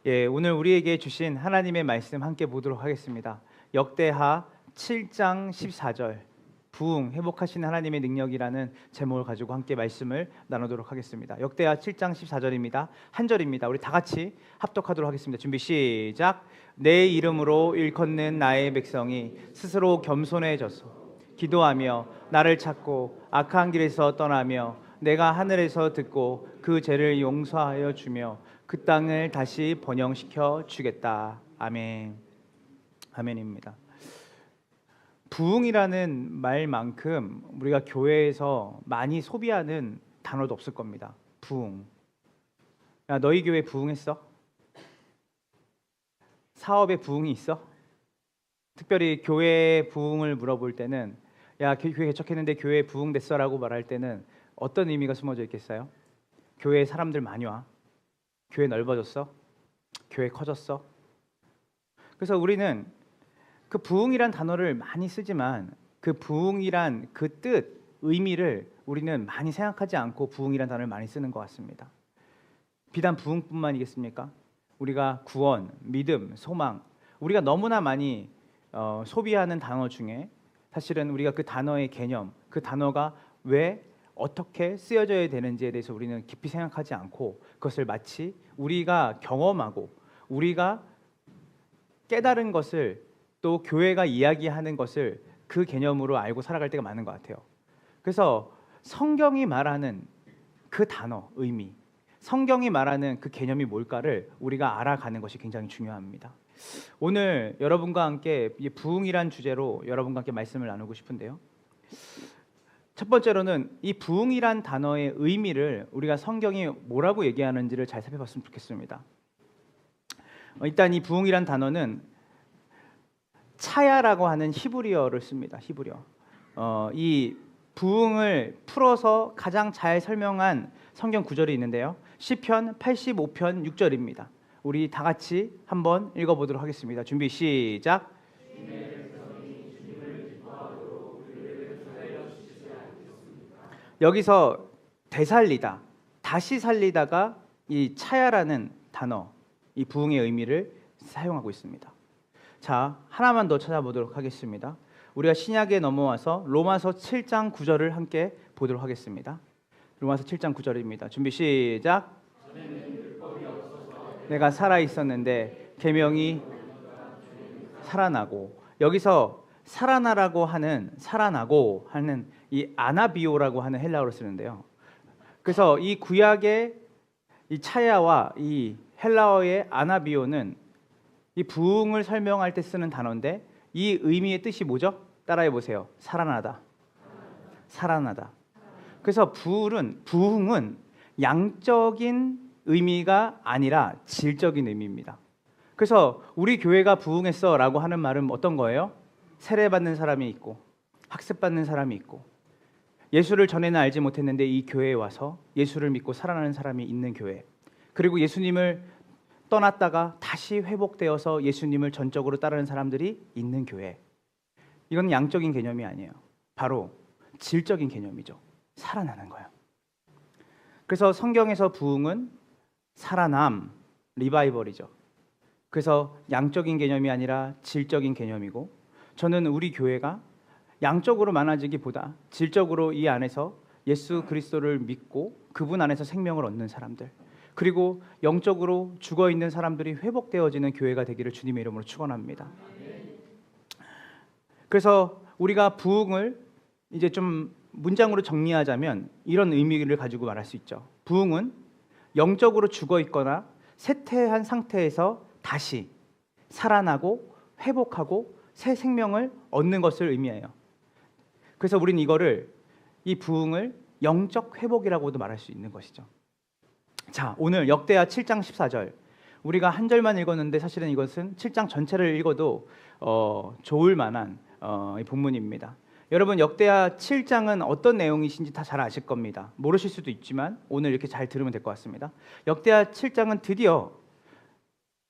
오늘 우리에게 주신 하나님의 말씀 함께 보도록 하겠습니다. 역대하 7장 14절 부흥 회복하시는 하나님의 능력이라는 제목을 가지고 함께 말씀을 나누도록 하겠습니다. 역대하 7장 14절입니다. 한 절입니다. 우리 다 같이 합독하도록 하겠습니다. 준비 시작. 내 이름으로 일컫는 나의 백성이 스스로 겸손해져서 기도하며 나를 찾고 악한 길에서 떠나며 내가 하늘에서 듣고 그 죄를 용서하여 주며 그 땅을 다시 번영시켜 주겠다. 아멘. 아멘입니다. 부흥이라는 말만큼 우리가 교회에서 많이 소비하는 단어도 없을 겁니다. 부흥. 야, 너희 교회 부흥했어? 사업에 부흥이 있어? 특별히 교회 부흥을 물어볼 때는 야, 교회 개척했는데 교회 부흥됐어라고 말할 때는 어떤 의미가 숨어져 있겠어요? 교회에 사람들 많이 와? 교회 넓어졌어? 교회 커졌어? 그래서 우리는 그 부흥이란 단어를 많이 쓰지만 그 부흥이란 그 뜻, 의미를 우리는 많이 생각하지 않고 부흥이란 단어를 많이 쓰는 것 같습니다. 비단 부흥뿐만이겠습니까? 우리가 구원, 믿음, 소망, 우리가 너무나 많이 소비하는 단어 중에 사실은 우리가 그 단어의 개념, 그 단어가 왜 어떻게 쓰여져야 되는지에 대해서 우리는 깊이 생각하지 않고 그것을 마치 우리가 경험하고 우리가 깨달은 것을 또 교회가 이야기하는 것을 그 개념으로 알고 살아갈 때가 많은 것 같아요. 그래서 성경이 말하는 그 단어, 의미, 성경이 말하는 그 개념이 뭘까를 우리가 알아가는 것이 굉장히 중요합니다. 오늘 여러분과 함께 부흥이란 주제로 여러분과 함께 말씀을 나누고 싶은데요. 첫 번째로는 이 부흥이란 단어의 의미를 우리가 성경이 뭐라고 얘기하는지를 잘 살펴봤으면 좋겠습니다. 일단 이 부흥이란 단어는 차야라고 하는 히브리어를 씁니다. 히브리어. 이 부흥을 풀어서 가장 잘 설명한 성경 구절이 있는데요. 시편 85편 6절입니다. 우리 다 같이 한번 읽어보도록 하겠습니다. 준비 시작. 여기서 되살리다, 다시 살리다가 이 차야라는 단어, 이 부흥의 의미를 사용하고 있습니다. 자, 하나만 더 찾아보도록 하겠습니다. 우리가 신약에 넘어와서 로마서 7장 9절을 함께 보도록 하겠습니다. 로마서 7장 9절입니다. 준비 시작. 내가 살아 있었는데 계명이 살아나고, 여기서 살아나고 하는 이 아나비오라고 하는 헬라어를 쓰는데요. 그래서 이 구약의 이 차야와 이 헬라어의 아나비오는 이 부흥을 설명할 때 쓰는 단어인데 이 의미의 뜻이 뭐죠? 따라해 보세요. 살아나다. 살아나다. 그래서 부흥은 양적인 의미가 아니라 질적인 의미입니다. 그래서 우리 교회가 부흥했어라고 하는 말은 어떤 거예요? 세례받는 사람이 있고 학습받는 사람이 있고 예수를 전에는 알지 못했는데 이 교회에 와서 예수를 믿고 살아나는 사람이 있는 교회, 그리고 예수님을 떠났다가 다시 회복되어서 예수님을 전적으로 따르는 사람들이 있는 교회. 이건 양적인 개념이 아니에요. 바로 질적인 개념이죠. 살아나는 거예요. 그래서 성경에서 부흥은 살아남, 리바이벌이죠. 그래서 양적인 개념이 아니라 질적인 개념이고, 저는 우리 교회가 양적으로 많아지기보다 질적으로 이 안에서 예수 그리스도를 믿고 그분 안에서 생명을 얻는 사람들, 그리고 영적으로 죽어있는 사람들이 회복되어지는 교회가 되기를 주님의 이름으로 축원합니다. 그래서 우리가 부흥을 이제 좀 문장으로 정리하자면 이런 의미를 가지고 말할 수 있죠. 부흥은 영적으로 죽어있거나 쇠퇴한 상태에서 다시 살아나고 회복하고 새 생명을 얻는 것을 의미해요. 그래서 우리는 이 부흥을 영적 회복이라고도 말할 수 있는 것이죠. 자, 오늘 역대하 7장 14절 우리가 한 절만 읽었는데 사실은 이것은 7장 전체를 읽어도 좋을 만한 본문입니다. 여러분, 역대하 7장은 어떤 내용이신지 다 잘 아실 겁니다. 모르실 수도 있지만 오늘 이렇게 잘 들으면 될 것 같습니다. 역대하 7장은 드디어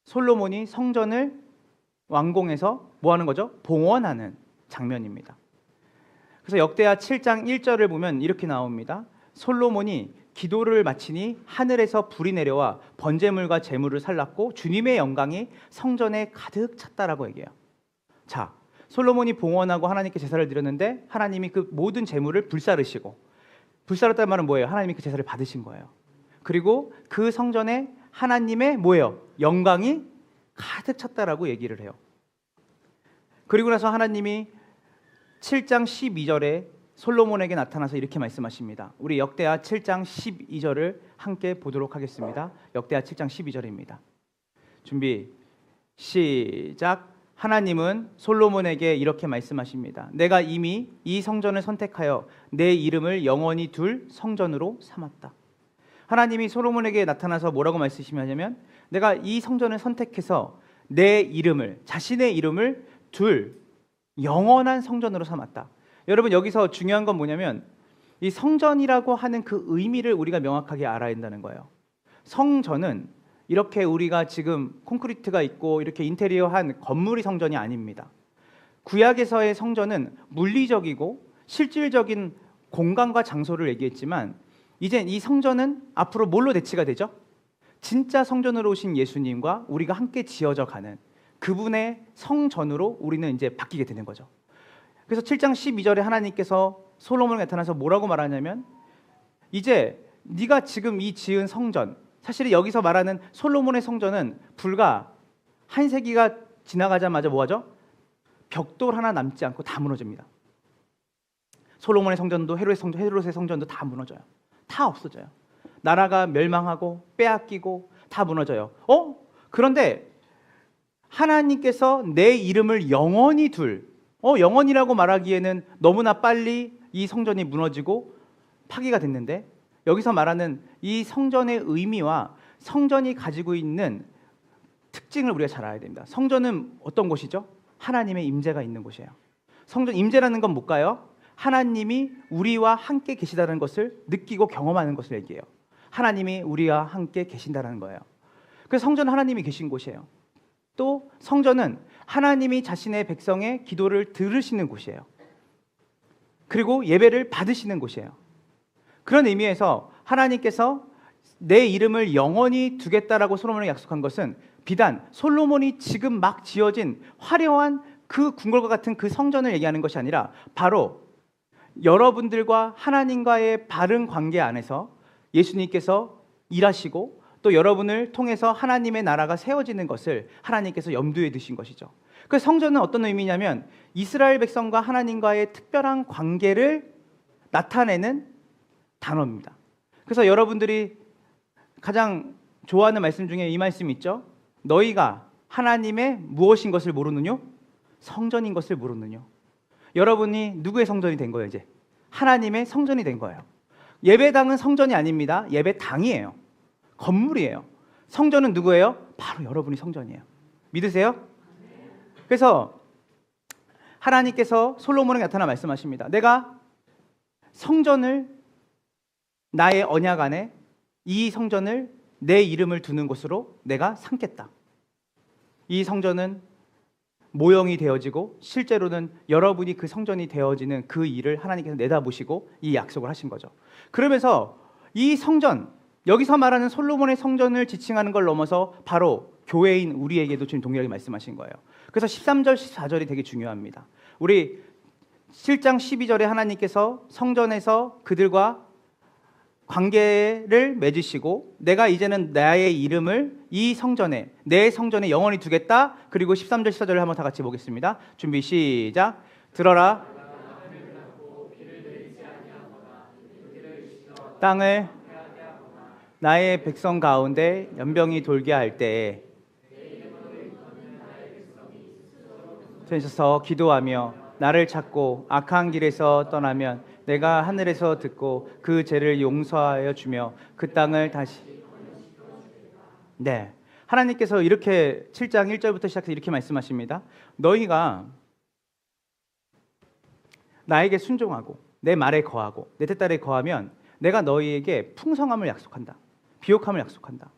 솔로몬이 성전을 완공해서 뭐 하는 거죠? 봉헌하는 장면입니다. 그래서 역대하 7장 1절을 보면 이렇게 나옵니다. 솔로몬이 기도를 마치니 하늘에서 불이 내려와 번제물과 제물을 살랐고 주님의 영광이 성전에 가득 찼다라고 얘기해요. 자, 솔로몬이 봉헌하고 하나님께 제사를 드렸는데 하나님이 그 모든 제물을 불사르시고, 불사르다는 말은 뭐예요? 하나님이 그 제사를 받으신 거예요. 그리고 그 성전에 하나님의 뭐예요? 영광이 가득 찼다라고 얘기를 해요. 그리고 나서 하나님이 7장 12절에 솔로몬에게 나타나서 이렇게 말씀하십니다. 우리 역대하 7장 12절을 함께 보도록 하겠습니다. 역대하 7장 12절입니다. 준비 시작. 하나님은 솔로몬에게 이렇게 말씀하십니다. 내가 이미 이 성전을 선택하여 내 이름을 영원히 둘 성전으로 삼았다. 하나님이 솔로몬에게 나타나서 뭐라고 말씀하시냐면, 내가 이 성전을 선택해서 내 이름을, 자신의 이름을 둘 영원한 성전으로 삼았다. 여러분, 여기서 중요한 건 뭐냐면 이 성전이라고 하는 그 의미를 우리가 명확하게 알아야 된다는 거예요. 성전은 이렇게 우리가 지금 콘크리트가 있고 이렇게 인테리어한 건물이 성전이 아닙니다. 구약에서의 성전은 물리적이고 실질적인 공간과 장소를 얘기했지만, 이제 이 성전은 앞으로 뭘로 대치가 되죠? 진짜 성전으로 오신 예수님과 우리가 함께 지어져 가는 그분의 성전으로 우리는 이제 바뀌게 되는 거죠. 그래서 7장 12절에 하나님께서 솔로몬에 나타나서 뭐라고 말하냐면, 이제 네가 지금 이 지은 성전, 사실 여기서 말하는 솔로몬의 성전은 불과 한 세기가 지나가자마자 뭐하죠? 벽돌 하나 남지 않고 다 무너집니다. 솔로몬의 성전도 헤롯의 성전도 다 무너져요. 다 없어져요. 나라가 멸망하고 빼앗기고 다 무너져요. 그런데 하나님께서 내 이름을 영원히 둘, 영원이라고 말하기에는 너무나 빨리 이 성전이 무너지고 파괴가 됐는데, 여기서 말하는 이 성전의 의미와 성전이 가지고 있는 특징을 우리가 잘 알아야 됩니다. 성전은 어떤 곳이죠? 하나님의 임재가 있는 곳이에요. 성전 임재라는 건 뭘까요? 하나님이 우리와 함께 계시다는 것을 느끼고 경험하는 것을 얘기해요. 하나님이 우리와 함께 계신다는 거예요. 그래서 성전은 하나님이 계신 곳이에요. 또 성전은 하나님이 자신의 백성의 기도를 들으시는 곳이에요. 그리고 예배를 받으시는 곳이에요. 그런 의미에서 하나님께서 내 이름을 영원히 두겠다라고 솔로몬에게 약속한 것은 비단 솔로몬이 지금 막 지어진 화려한 그 궁궐과 같은 그 성전을 얘기하는 것이 아니라, 바로 여러분들과 하나님과의 바른 관계 안에서 예수님께서 일하시고 또 여러분을 통해서 하나님의 나라가 세워지는 것을 하나님께서 염두에 두신 것이죠. 그 성전은 어떤 의미냐면 이스라엘 백성과 하나님과의 특별한 관계를 나타내는 단어입니다. 그래서 여러분들이 가장 좋아하는 말씀 중에 이 말씀 있죠? 너희가 하나님의 무엇인 것을 모르느뇨? 성전인 것을 모르느뇨? 여러분이 누구의 성전이 된 거예요? 이제 하나님의 성전이 된 거예요. 예배당은 성전이 아닙니다. 예배당이에요. 건물이에요. 성전은 누구예요? 바로 여러분이 성전이에요. 믿으세요? 그래서 하나님께서 솔로몬에게 나타나 말씀하십니다. 내가 성전을, 나의 언약 안에 이 성전을 내 이름을 두는 곳으로 내가 삼겠다. 이 성전은 모형이 되어지고 실제로는 여러분이 그 성전이 되어지는 그 일을 하나님께서 내다보시고 이 약속을 하신 거죠. 그러면서 이 성전, 여기서 말하는 솔로몬의 성전을 지칭하는 걸 넘어서 바로 교회인 우리에게도 지금 동일하게 말씀하신 거예요. 그래서 13절, 14절이 되게 중요합니다. 우리 7장 12절에 하나님께서 성전에서 그들과 관계를 맺으시고, 내가 이제는 나의 이름을 이 성전에, 내 성전에 영원히 두겠다. 그리고 13절 14절을 한번 다 같이 보겠습니다. 준비 시작. 들어라. 땅을 나의 백성 가운데 연병이 돌게 할 때에 서서 기도하며 나를 찾고 악한 길에서 떠나면 내가 하늘에서 듣고 그 죄를 용서하여 주며 그 땅을 다시. 네, 하나님께서 이렇게 7장 1절부터 시작해서 이렇게 말씀하십니다. 너희가 나에게 순종하고 내 말에 거하고 내 뜻대로 거하면 내가 너희에게 풍성함을 약속한다. 비옥함을 약속한다.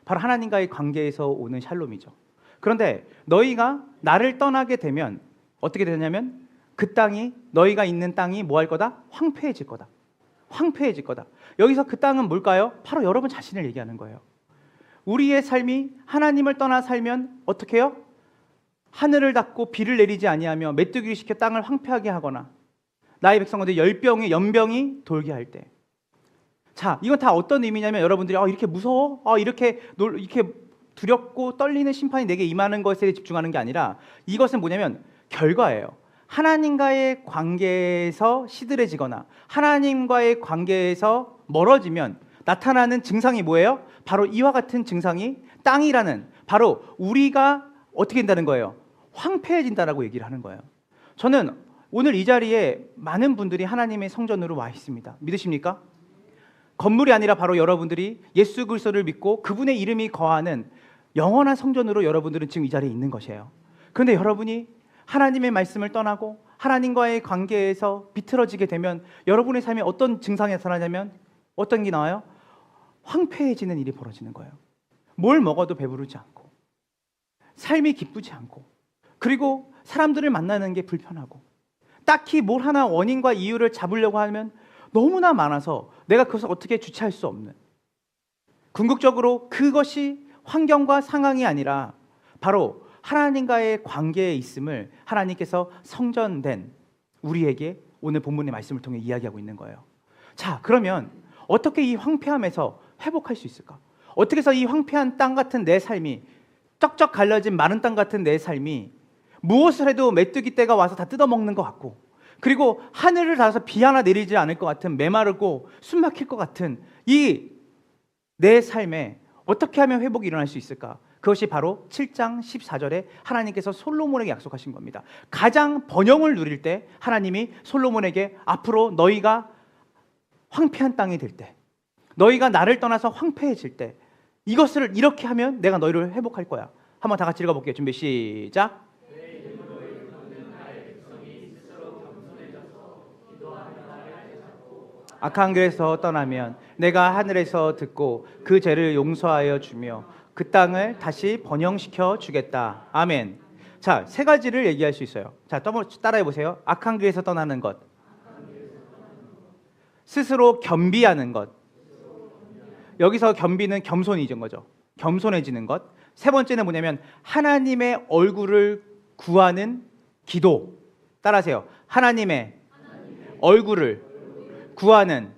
바로 하나님과의 관계에서 오는 샬롬이죠. 그런데 너희가 나를 떠나게 되면 어떻게 되냐면 그 땅이, 너희가 있는 땅이 뭐 할 거다? 황폐해질 거다. 황폐해질 거다. 여기서 그 땅은 뭘까요? 바로 여러분 자신을 얘기하는 거예요. 우리의 삶이 하나님을 떠나 살면 어떻게 해요? 하늘을 닫고 비를 내리지 아니하며 메뚜기를 시켜 땅을 황폐하게 하거나 나의 백성들 연병이 돌게 할 때. 자, 이건 다 어떤 의미냐면 여러분들이 이렇게 무서워? 이렇게 두렵고 떨리는 심판이 내게 임하는 것에 집중하는 게 아니라 이것은 뭐냐면 결과예요. 하나님과의 관계에서 시들해지거나 하나님과의 관계에서 멀어지면 나타나는 증상이 뭐예요? 바로 이와 같은 증상이 땅이라는 바로 우리가 어떻게 된다는 거예요? 황폐해진다라고 얘기를 하는 거예요. 저는 오늘 이 자리에 많은 분들이 하나님의 성전으로 와 있습니다. 믿으십니까? 건물이 아니라 바로 여러분들이 예수 그리스도를 믿고 그분의 이름이 거하는 영원한 성전으로 여러분들은 지금 이 자리에 있는 것이에요. 그런데 여러분이 하나님의 말씀을 떠나고 하나님과의 관계에서 비틀어지게 되면 여러분의 삶에 어떤 증상이 나타나냐면 어떤 게 나와요? 황폐해지는 일이 벌어지는 거예요. 뭘 먹어도 배부르지 않고 삶이 기쁘지 않고 그리고 사람들을 만나는 게 불편하고 딱히 뭘 하나 원인과 이유를 잡으려고 하면 너무나 많아서 내가 그것을 어떻게 주체할 수 없는, 궁극적으로 그것이 환경과 상황이 아니라 바로 하나님과의 관계에 있음을 하나님께서 성전된 우리에게 오늘 본문의 말씀을 통해 이야기하고 있는 거예요. 자, 그러면 어떻게 이 황폐함에서 회복할 수 있을까? 어떻게 해서 이 황폐한 땅 같은 내 삶이, 쩍쩍 갈라진 마른 땅 같은 내 삶이 무엇을 해도 메뚜기 떼가 와서 다 뜯어먹는 것 같고, 그리고 하늘을 닿아서 비 하나 내리지 않을 것 같은, 메마르고 숨 막힐 것 같은 이 내 삶에 어떻게 하면 회복이 일어날 수 있을까? 그것이 바로 7장 14절에 하나님께서 솔로몬에게 약속하신 겁니다. 가장 번영을 누릴 때 하나님이 솔로몬에게 앞으로 너희가 황폐한 땅이 될 때, 너희가 나를 떠나서 황폐해질 때 이것을 이렇게 하면 내가 너희를 회복할 거야. 한번 다 같이 읽어볼게요. 준비 시작. 악한 길에서 떠나면 내가 하늘에서 듣고 그 죄를 용서하여 주며 그 땅을 다시 번영시켜 주겠다. 아멘. 자, 세 가지를 얘기할 수 있어요. 자, 따라해 보세요. 악한 길에서 떠나는 것, 스스로 겸비하는 것. 여기서 겸비는 겸손이죠, 거죠. 겸손해지는 것. 세 번째는 뭐냐면 하나님의 얼굴을 구하는 기도. 따라하세요. 하나님의 얼굴을 구하는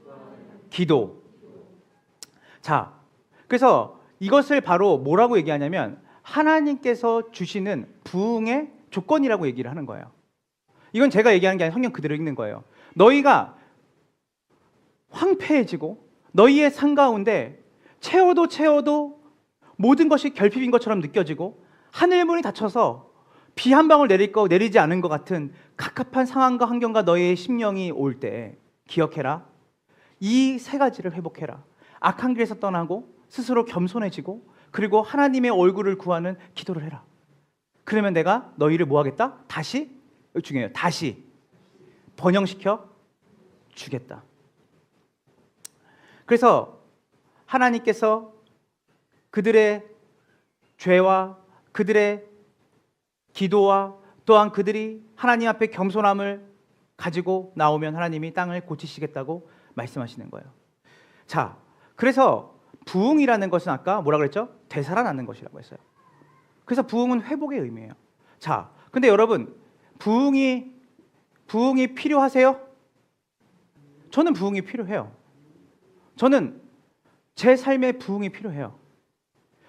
기도. 자, 그래서 이것을 바로 뭐라고 얘기하냐면 하나님께서 주시는 부흥의 조건이라고 얘기를 하는 거예요. 이건 제가 얘기하는 게 아니라 성경 그대로 읽는 거예요. 너희가 황폐해지고 너희의 삶 가운데 채워도 모든 것이 결핍인 것처럼 느껴지고 하늘문이 닫혀서 비 한 방울 내리지 않은 것 같은 갑갑한 상황과 환경과 너희의 심령이 올 때 기억해라. 이 세 가지를 회복해라. 악한 길에서 떠나고 스스로 겸손해지고 그리고 하나님의 얼굴을 구하는 기도를 해라. 그러면 내가 너희를 뭐 하겠다? 다시, 중요해요. 다시 번영시켜 주겠다. 그래서 하나님께서 그들의 죄와 그들의 기도와 또한 그들이 하나님 앞에 겸손함을 가지고 나오면 하나님이 땅을 고치시겠다고 말씀하시는 거예요. 자, 그래서 부흥이라는 것은 아까 뭐라 그랬죠? 되살아나는 것이라고 했어요. 그래서 부흥은 회복의 의미예요. 자, 근데 여러분 부흥이 필요하세요? 저는 부흥이 필요해요. 저는 제 삶에 부흥이 필요해요.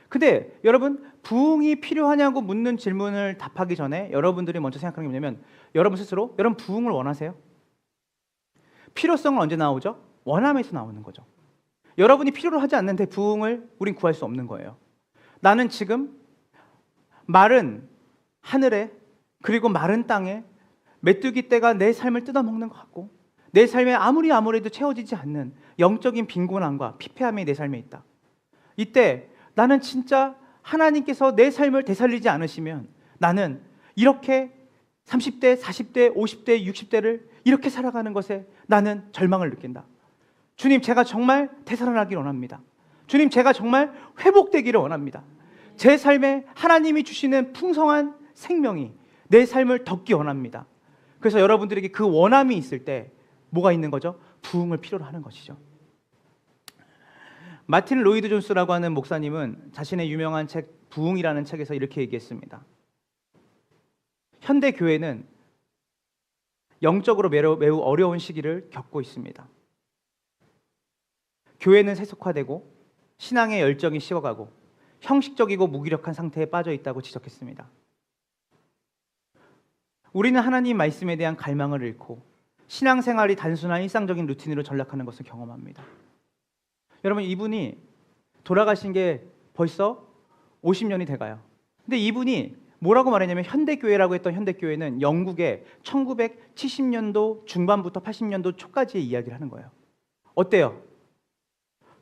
근데 여러분 부흥이 필요하냐고 묻는 질문을 답하기 전에 여러분들이 먼저 생각하는 게 뭐냐면 여러분 스스로 여러분 부흥을 원하세요? 필요성은 언제 나오죠? 원함에서 나오는 거죠. 여러분이 필요로 하지 않는데 부흥을 우린 구할 수 없는 거예요. 나는 지금 마른 하늘에 그리고 마른 땅에 메뚜기 떼가 내 삶을 뜯어먹는 것 같고 내 삶에 아무래도 채워지지 않는 영적인 빈곤함과 피폐함이 내 삶에 있다. 이때 나는 진짜 하나님께서 내 삶을 되살리지 않으시면 나는 이렇게 30대, 40대, 50대, 60대를 이렇게 살아가는 것에 나는 절망을 느낀다. 주님, 제가 정말 되살아나기를 원합니다. 주님, 제가 정말 회복되기를 원합니다. 제 삶에 하나님이 주시는 풍성한 생명이 내 삶을 덮기 원합니다. 그래서 여러분들에게 그 원함이 있을 때 뭐가 있는 거죠? 부흥을 필요로 하는 것이죠. 마틴 로이드 존스라고 하는 목사님은 자신의 유명한 책 부흥이라는 책에서 이렇게 얘기했습니다. 현대 교회는 영적으로 매우 어려운 시기를 겪고 있습니다. 교회는 세속화되고 신앙의 열정이 식어가고 형식적이고 무기력한 상태에 빠져 있다고 지적했습니다. 우리는 하나님 말씀에 대한 갈망을 잃고 신앙생활이 단순한 일상적인 루틴으로 전락하는 것을 경험합니다. 여러분, 이분이 돌아가신 게 벌써 50년이 돼가요. 근데 이분이 뭐라고 말했냐면 현대교회라고 했던 현대교회는 영국의 1970년도 중반부터 80년도 초까지의 이야기를 하는 거예요. 어때요?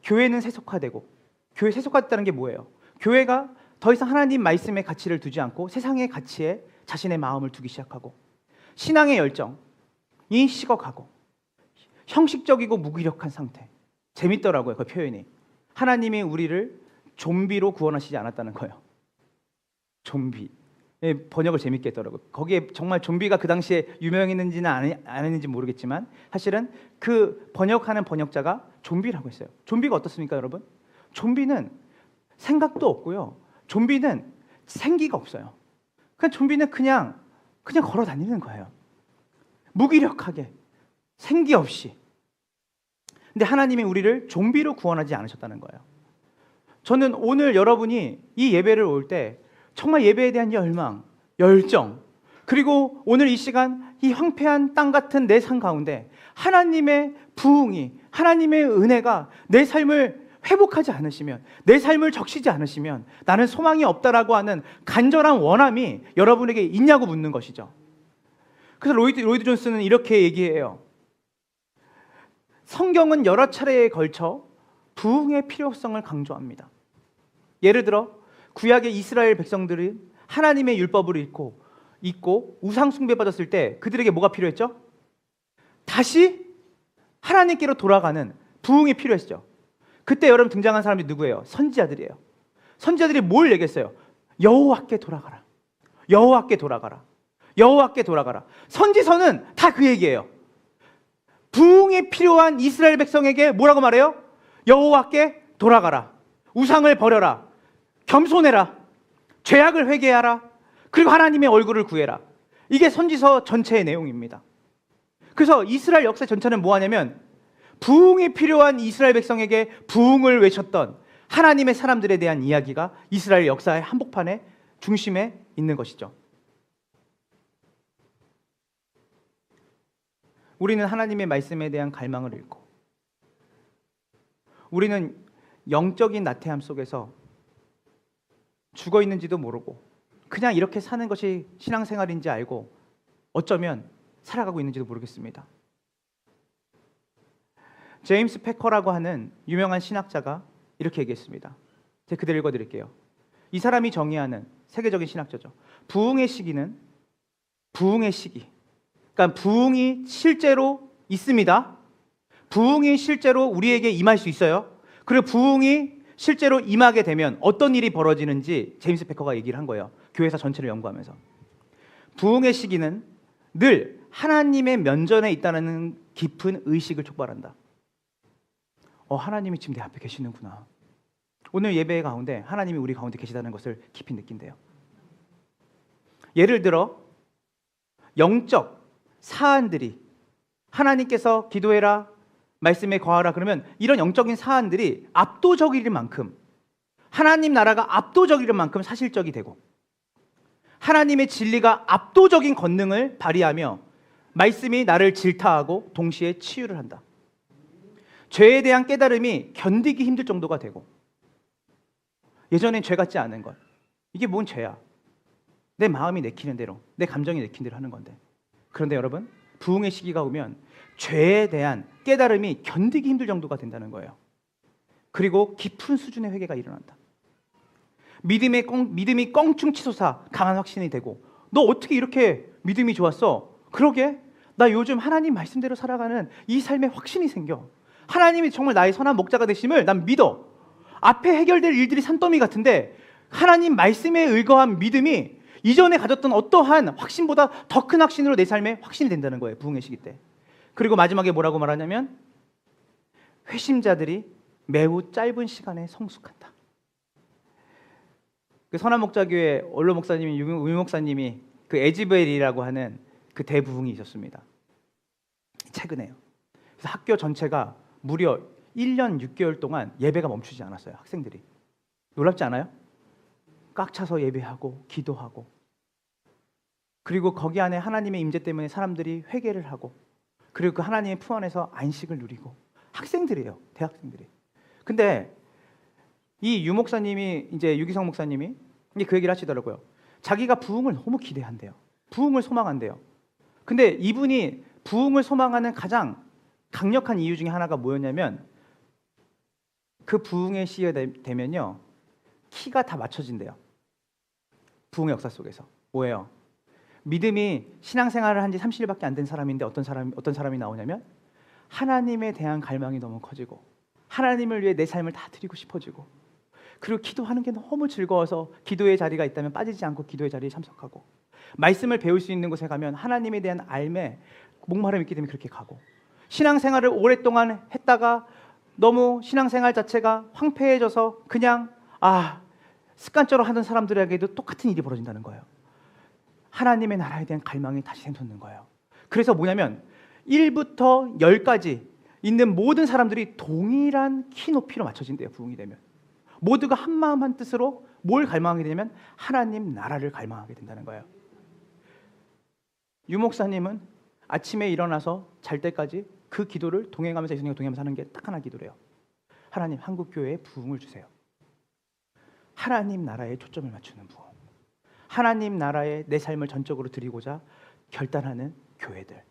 교회는 세속화되고, 교회 세속화됐다는 게 뭐예요? 교회가 더 이상 하나님 말씀의 가치를 두지 않고 세상의 가치에 자신의 마음을 두기 시작하고, 신앙의 열정이 식어가고 형식적이고 무기력한 상태. 재밌더라고요, 그 표현이. 하나님이 우리를 좀비로 구원하시지 않았다는 거예요. 좀비. 번역을 재밌게 했더라고요. 거기에 정말 좀비가 그 당시에 유명했는지는 안 했는지 모르겠지만 사실은 그 번역하는 번역자가 좀비라고 했어요. 좀비가 어떻습니까, 여러분? 좀비는 생각도 없고요. 좀비는 생기가 없어요. 그냥 좀비는 그냥 걸어 다니는 거예요. 무기력하게, 생기 없이. 근데 하나님이 우리를 좀비로 구원하지 않으셨다는 거예요. 저는 오늘 여러분이 이 예배를 올 때 정말 예배에 대한 열망, 열정, 그리고 오늘 이 시간 이 황폐한 땅 같은 내 삶 가운데 하나님의 부흥이, 하나님의 은혜가 내 삶을 회복하지 않으시면, 내 삶을 적시지 않으시면 나는 소망이 없다라고 하는 간절한 원함이 여러분에게 있냐고 묻는 것이죠. 그래서 로이드 존스는 이렇게 얘기해요. 성경은 여러 차례에 걸쳐 부흥의 필요성을 강조합니다. 예를 들어 구약의 이스라엘 백성들은 하나님의 율법을 잊고 우상 숭배에 빠졌을 때 그들에게 뭐가 필요했죠? 다시 하나님께로 돌아가는 부흥이 필요했죠. 그때 여러분 등장한 사람이 누구예요? 선지자들이에요. 선지자들이 뭘 얘기했어요? 여호와께 돌아가라. 여호와께 돌아가라. 여호와께 돌아가라. 선지서는 다 그 얘기예요. 부흥이 필요한 이스라엘 백성에게 뭐라고 말해요? 여호와께 돌아가라. 우상을 버려라. 겸손해라. 죄악을 회개하라. 그리고 하나님의 얼굴을 구해라. 이게 선지서 전체의 내용입니다. 그래서 이스라엘 역사 전체는 뭐하냐면 부흥이 필요한 이스라엘 백성에게 부흥을 외쳤던 하나님의 사람들에 대한 이야기가 이스라엘 역사의 한복판의 중심에 있는 것이죠. 우리는 하나님의 말씀에 대한 갈망을 잃고, 우리는 영적인 나태함 속에서 죽어 있는지도 모르고 그냥 이렇게 사는 것이 신앙생활인지 알고 어쩌면 살아가고 있는지도 모르겠습니다. 제임스 패커라고 하는 유명한 신학자가 이렇게 얘기했습니다. 제가 그대로 읽어드릴게요. 이 사람이 정의하는 세계적인 신학자죠. 부흥의 시기, 그러니까 부흥이 실제로 있습니다. 부흥이 실제로 우리에게 임할 수 있어요. 그리고 부흥이 실제로 임하게 되면 어떤 일이 벌어지는지 제임스 패커가 얘기를 한 거예요. 교회사 전체를 연구하면서. 부흥의 시기는 늘 하나님의 면전에 있다는 깊은 의식을 촉발한다. 하나님이 지금 내 앞에 계시는구나. 오늘 예배 가운데 하나님이 우리 가운데 계시다는 것을 깊이 느낀대요. 예를 들어 영적 사안들이, 하나님께서 기도해라, 말씀에 거하라 그러면 이런 영적인 사안들이 압도적일 만큼, 하나님 나라가 압도적일 만큼 사실적이 되고, 하나님의 진리가 압도적인 권능을 발휘하며 말씀이 나를 질타하고 동시에 치유를 한다. 죄에 대한 깨달음이 견디기 힘들 정도가 되고, 예전엔 죄 같지 않은 것, 이게 뭔 죄야? 내 마음이 내키는 대로, 내 감정이 내키는 대로 하는 건데. 그런데 여러분, 부흥의 시기가 오면 죄에 대한 깨달음이 견디기 힘들 정도가 된다는 거예요. 그리고 깊은 수준의 회개가 일어난다. 믿음이 껑충 치솟아 강한 확신이 되고, 너 어떻게 이렇게 믿음이 좋았어? 그러게, 나 요즘 하나님 말씀대로 살아가는 이 삶에 확신이 생겨. 하나님이 정말 나의 선한 목자가 되심을 난 믿어. 앞에 해결될 일들이 산더미 같은데 하나님 말씀에 의거한 믿음이 이전에 가졌던 어떠한 확신보다 더 큰 확신으로 내 삶에 확신이 된다는 거예요. 부흥의 시기 때. 그리고 마지막에 뭐라고 말하냐면 회심자들이 매우 짧은 시간에 성숙한다. 그 선한목자교회 원로 목사님이 유 목사님이 그 에즈벨이라고 하는 그 대부흥이 있었습니다. 최근에요. 그래서 학교 전체가 무려 1년 6개월 동안 예배가 멈추지 않았어요. 학생들이. 놀랍지 않아요? 꽉 차서 예배하고 기도하고, 그리고 거기 안에 하나님의 임재 때문에 사람들이 회개를 하고, 그리고 그 하나님의 품 안에서 안식을 누리고. 학생들이에요. 대학생들이. 근데 이 유 목사님이, 이제 유기성 목사님이 그 얘기를 하시더라고요. 자기가 부흥을 너무 기대한대요. 부흥을 소망한대요. 근데 이분이 부흥을 소망하는 가장 강력한 이유 중에 하나가 뭐였냐면, 그 부흥의 시기가 되면요, 키가 다 맞춰진대요. 부흥의 역사 속에서. 뭐예요? 믿음이 신앙생활을 한 지 30일밖에 안 된 사람인데 어떤 사람이 나오냐면, 하나님에 대한 갈망이 너무 커지고, 하나님을 위해 내 삶을 다 드리고 싶어지고, 그리고 기도하는 게 너무 즐거워서 기도의 자리가 있다면 빠지지 않고 기도의 자리에 참석하고, 말씀을 배울 수 있는 곳에 가면 하나님에 대한 알매, 목마름이 있기 때문에 그렇게 가고, 신앙생활을 오랫동안 했다가 너무 신앙생활 자체가 황폐해져서 그냥 습관적으로 하던 사람들에게도 똑같은 일이 벌어진다는 거예요. 하나님의 나라에 대한 갈망이 다시 샘솟는 거예요. 그래서 뭐냐면 1부터 10까지 있는 모든 사람들이 동일한 키 높이로 맞춰진대요. 부흥이 되면 모두가 한 마음 한 뜻으로 뭘 갈망하게 되냐면 하나님 나라를 갈망하게 된다는 거예요. 유 목사님은 아침에 일어나서 잘 때까지 그 기도를 동행하면서, 예수님과 동행하면서 하는 게 딱 하나 기도래요. 하나님, 한국교회에 부흥을 주세요. 하나님 나라에 초점을 맞추는 부흥, 하나님 나라에 내 삶을 전적으로 드리고자 결단하는 교회들.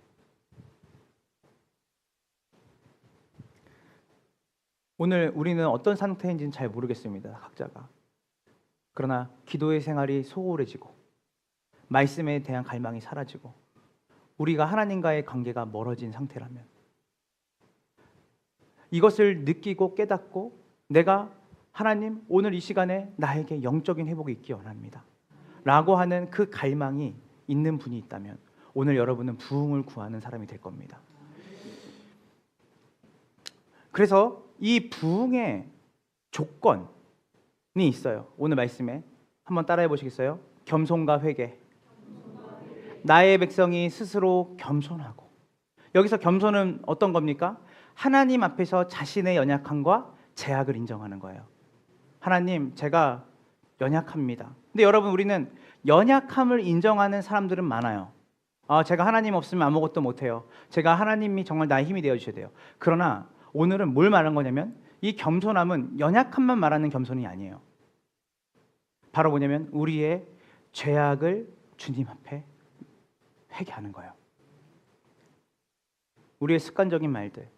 오늘 우리는 어떤 상태인지는 잘 모르겠습니다, 각자가. 그러나 기도의 생활이 소홀해지고 말씀에 대한 갈망이 사라지고 우리가 하나님과의 관계가 멀어진 상태라면, 이것을 느끼고 깨닫고 내가 하나님, 오늘 이 시간에 나에게 영적인 회복이 있기 원합니다 라고 하는 그 갈망이 있는 분이 있다면 오늘 여러분은 부흥을 구하는 사람이 될 겁니다. 그래서 이 부흥의 조건이 있어요. 오늘 말씀에 한번 따라해 보시겠어요? 겸손과 회개. 나의 백성이 스스로 겸손하고. 여기서 겸손은 어떤 겁니까? 하나님 앞에서 자신의 연약함과 제약을 인정하는 거예요. 하나님, 제가 연약합니다. 근데 여러분, 우리는 연약함을 인정하는 사람들은 많아요. 제가 하나님 없으면 아무것도 못해요. 제가 하나님이 정말 나의 힘이 되어주셔야 돼요. 그러나 오늘은 뭘 말한 거냐면, 이 겸손함은 연약함만 말하는 겸손이 아니에요. 바로 뭐냐면 우리의 죄악을 주님 앞에 회개하는 거예요. 우리의 습관적인 말들,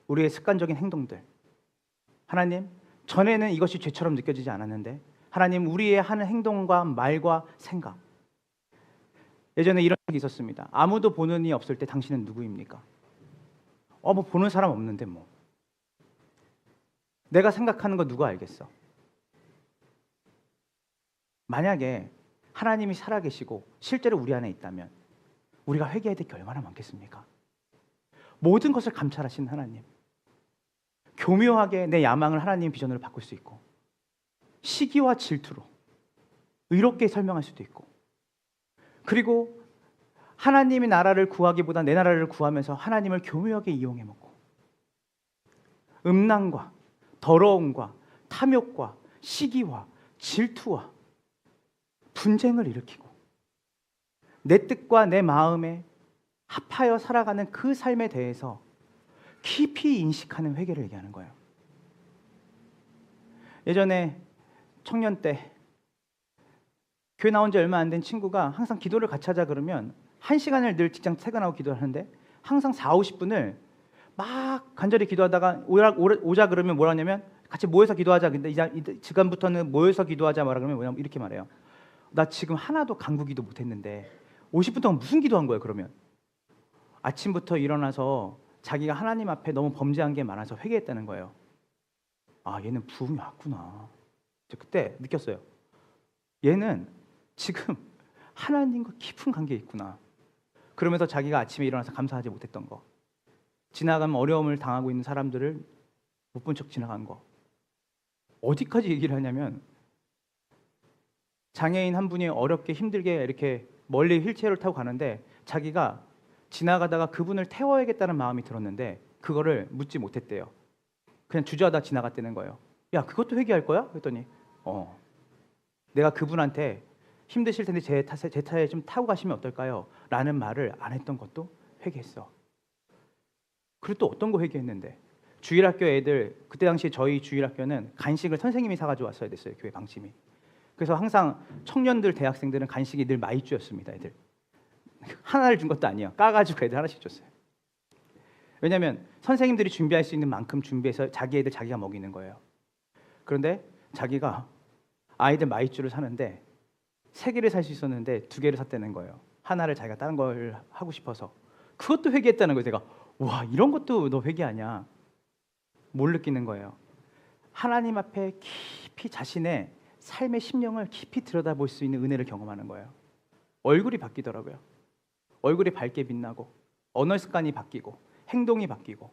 우리의 습관적인 행동들, 하나님, 전에는 이것이 죄처럼 느껴지지 않았는데 하나님, 우리의 하는 행동과 말과 생각. 예전에 이런 적이 있었습니다. 아무도 보는 이 없을 때 당신은 누구입니까? 뭐 보는 사람 없는데 뭐. 내가 생각하는 거 누가 알겠어? 만약에 하나님이 살아계시고 실제로 우리 안에 있다면 우리가 회개해야 될 게 얼마나 많겠습니까? 모든 것을 감찰하시는 하나님, 교묘하게 내 야망을 하나님 비전으로 바꿀 수 있고, 시기와 질투로 의롭게 설명할 수도 있고, 그리고 하나님의 나라를 구하기보다 내 나라를 구하면서 하나님을 교묘하게 이용해 먹고, 음란과 더러움과 탐욕과 시기와 질투와 분쟁을 일으키고 내 뜻과 내 마음에 합하여 살아가는 그 삶에 대해서 깊이 인식하는 회개를 얘기하는 거예요. 예전에 청년 때 교회 나온 지 얼마 안 된 친구가 항상 기도를 같이 하자 그러면 1시간을 늘 직장 퇴근하고 기도를 하는데 항상 40-50분을 막 간절히 기도하다가 오자 그러면 뭐라 하냐면 같이 모여서 기도하자. 근데 이제 지금부터는 모여서 기도하자 말하 그러면 뭐냐면 이렇게 말해요. 나 지금 하나도 간구 기도 못했는데 50분 동안 무슨 기도한 거예요 그러면? 아침부터 일어나서 자기가 하나님 앞에 너무 범죄한 게 많아서 회개했다는 거예요. 얘는 부흥이 왔구나. 그때 느꼈어요. 얘는 지금 하나님과 깊은 관계에 있구나. 그러면서 자기가 아침에 일어나서 감사하지 못했던 거, 지나가면 어려움을 당하고 있는 사람들을 못 본 척 지나간 거. 어디까지 얘기를 하냐면 장애인 한 분이 어렵게 힘들게 이렇게 멀리 휠체어를 타고 가는데 자기가 지나가다가 그분을 태워야겠다는 마음이 들었는데 그거를 묻지 못했대요. 그냥 주저하다 지나갔다는 거예요. 야, 그것도 회개할 거야? 그랬더니 내가 그분한테 힘드실 텐데 제 차에 좀 타고 가시면 어떨까요? 라는 말을 안 했던 것도 회개했어. 그리고 또 어떤 거 회개했는데 주일학교 애들, 그때 당시 저희 주일학교는 간식을 선생님이 사가지고 왔어야 됐어요. 교회 방침이. 그래서 항상 청년들, 대학생들은 간식이 늘 마이쮸였습니다. 애들 하나를 준 것도 아니에요. 까가지고 애들 하나씩 줬어요. 왜냐하면 선생님들이 준비할 수 있는 만큼 준비해서 자기 애들 자기가 먹이는 거예요. 그런데 자기가 아이들 마이쮸를 사는데 3개를 살 수 있었는데 2개를 샀다는 거예요. 하나를 자기가 다른 걸 하고 싶어서. 그것도 회개했다는 거예요. 제가 와, 이런 것도 너 회개하냐? 뭘 느끼는 거예요? 하나님 앞에 깊이 자신의 삶의 심령을 깊이 들여다볼 수 있는 은혜를 경험하는 거예요. 얼굴이 바뀌더라고요. 얼굴이 밝게 빛나고 언어 습관이 바뀌고 행동이 바뀌고.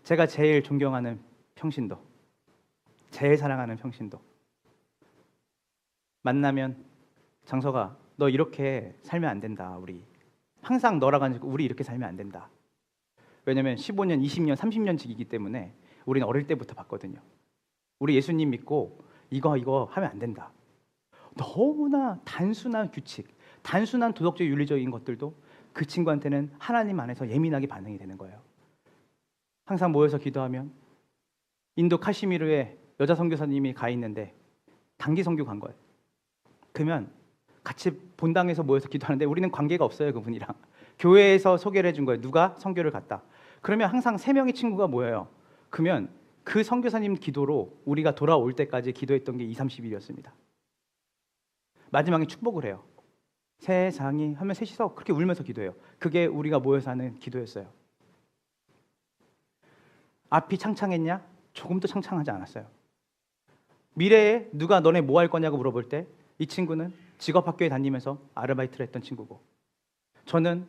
제가 제일 존경하는 평신도, 제일 사랑하는 평신도, 만나면 장서가 너 이렇게 살면 안 된다. 우리 항상 너랑 가지고 우리 이렇게 살면 안 된다. 왜냐면 15년, 20년, 30년 지기기 때문에 우리는 어릴 때부터 봤거든요. 우리 예수님 믿고 이거 하면 안 된다. 너무나 단순한 규칙, 단순한 도덕적 윤리적인 것들도 그 친구한테는 하나님 안에서 예민하게 반응이 되는 거예요. 항상 모여서 기도하면 인도 카시미르에 여자 선교사님이 가 있는데 단기 선교 간 거예요. 그러면 같이 본당에서 모여서 기도하는데 우리는 관계가 없어요. 그분이랑 교회에서 소개를 해준 거예요. 누가 선교를 갔다. 그러면 항상 3명의 친구가 모여요. 그러면 그 선교사님 기도로 우리가 돌아올 때까지 기도했던 게 20-30일이었습니다. 마지막에 축복을 해요. 세상이 하면 셋이서 그렇게 울면서 기도해요. 그게 우리가 모여서 하는 기도였어요. 앞이 창창했냐? 조금도 창창하지 않았어요. 미래에 누가 너네 뭐 할 거냐고 물어볼 때 이 친구는 직업학교에 다니면서 아르바이트를 했던 친구고, 저는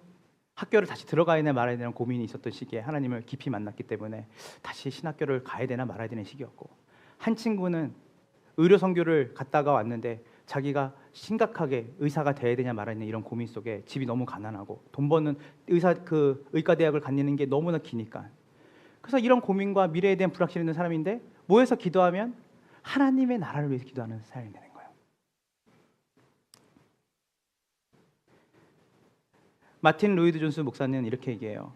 학교를 다시 들어가야 되나 말아야 되나 고민이 있었던 시기에 하나님을 깊이 만났기 때문에 다시 신학교를 가야 되나 말아야 되는 시기였고, 한 친구는 의료 선교를 갔다가 왔는데 자기가 심각하게 의사가 돼야 되냐 말아야 되냐 이런 고민 속에 집이 너무 가난하고 돈 버는 의과 대학을 다니는 게 너무나 기니까, 그래서 이런 고민과 미래에 대한 불확실이 있는 사람인데 모여서 기도하면 하나님의 나라를 위해서 기도하는 사람이 되는 거예요. 마틴 로이드 존스 목사는 이렇게 얘기해요.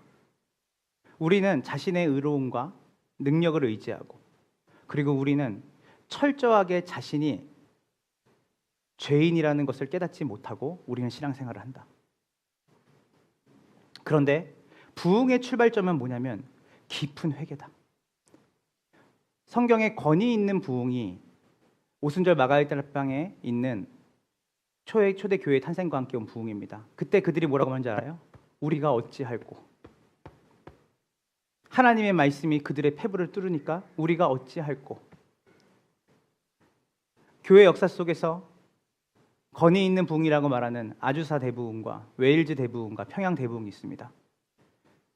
우리는 자신의 의로움과 능력을 의지하고, 그리고 우리는 철저하게 자신이 죄인이라는 것을 깨닫지 못하고 우리는 신앙생활을 한다. 그런데 부흥의 출발점은 뭐냐면 깊은 회개다. 성경에 권위 있는 부흥이 오순절 마가다락방에 있는 초대 교회 탄생과 함께 온 부흥입니다. 그때 그들이 뭐라고 하는지 알아요? 우리가 어찌할꼬. 하나님의 말씀이 그들의 폐부를 뚫으니까 우리가 어찌할꼬. 교회 역사 속에서 권위 있는 부흥이라고 말하는 아주사 대부흥과 웨일즈 대부흥과 평양 대부흥이 있습니다.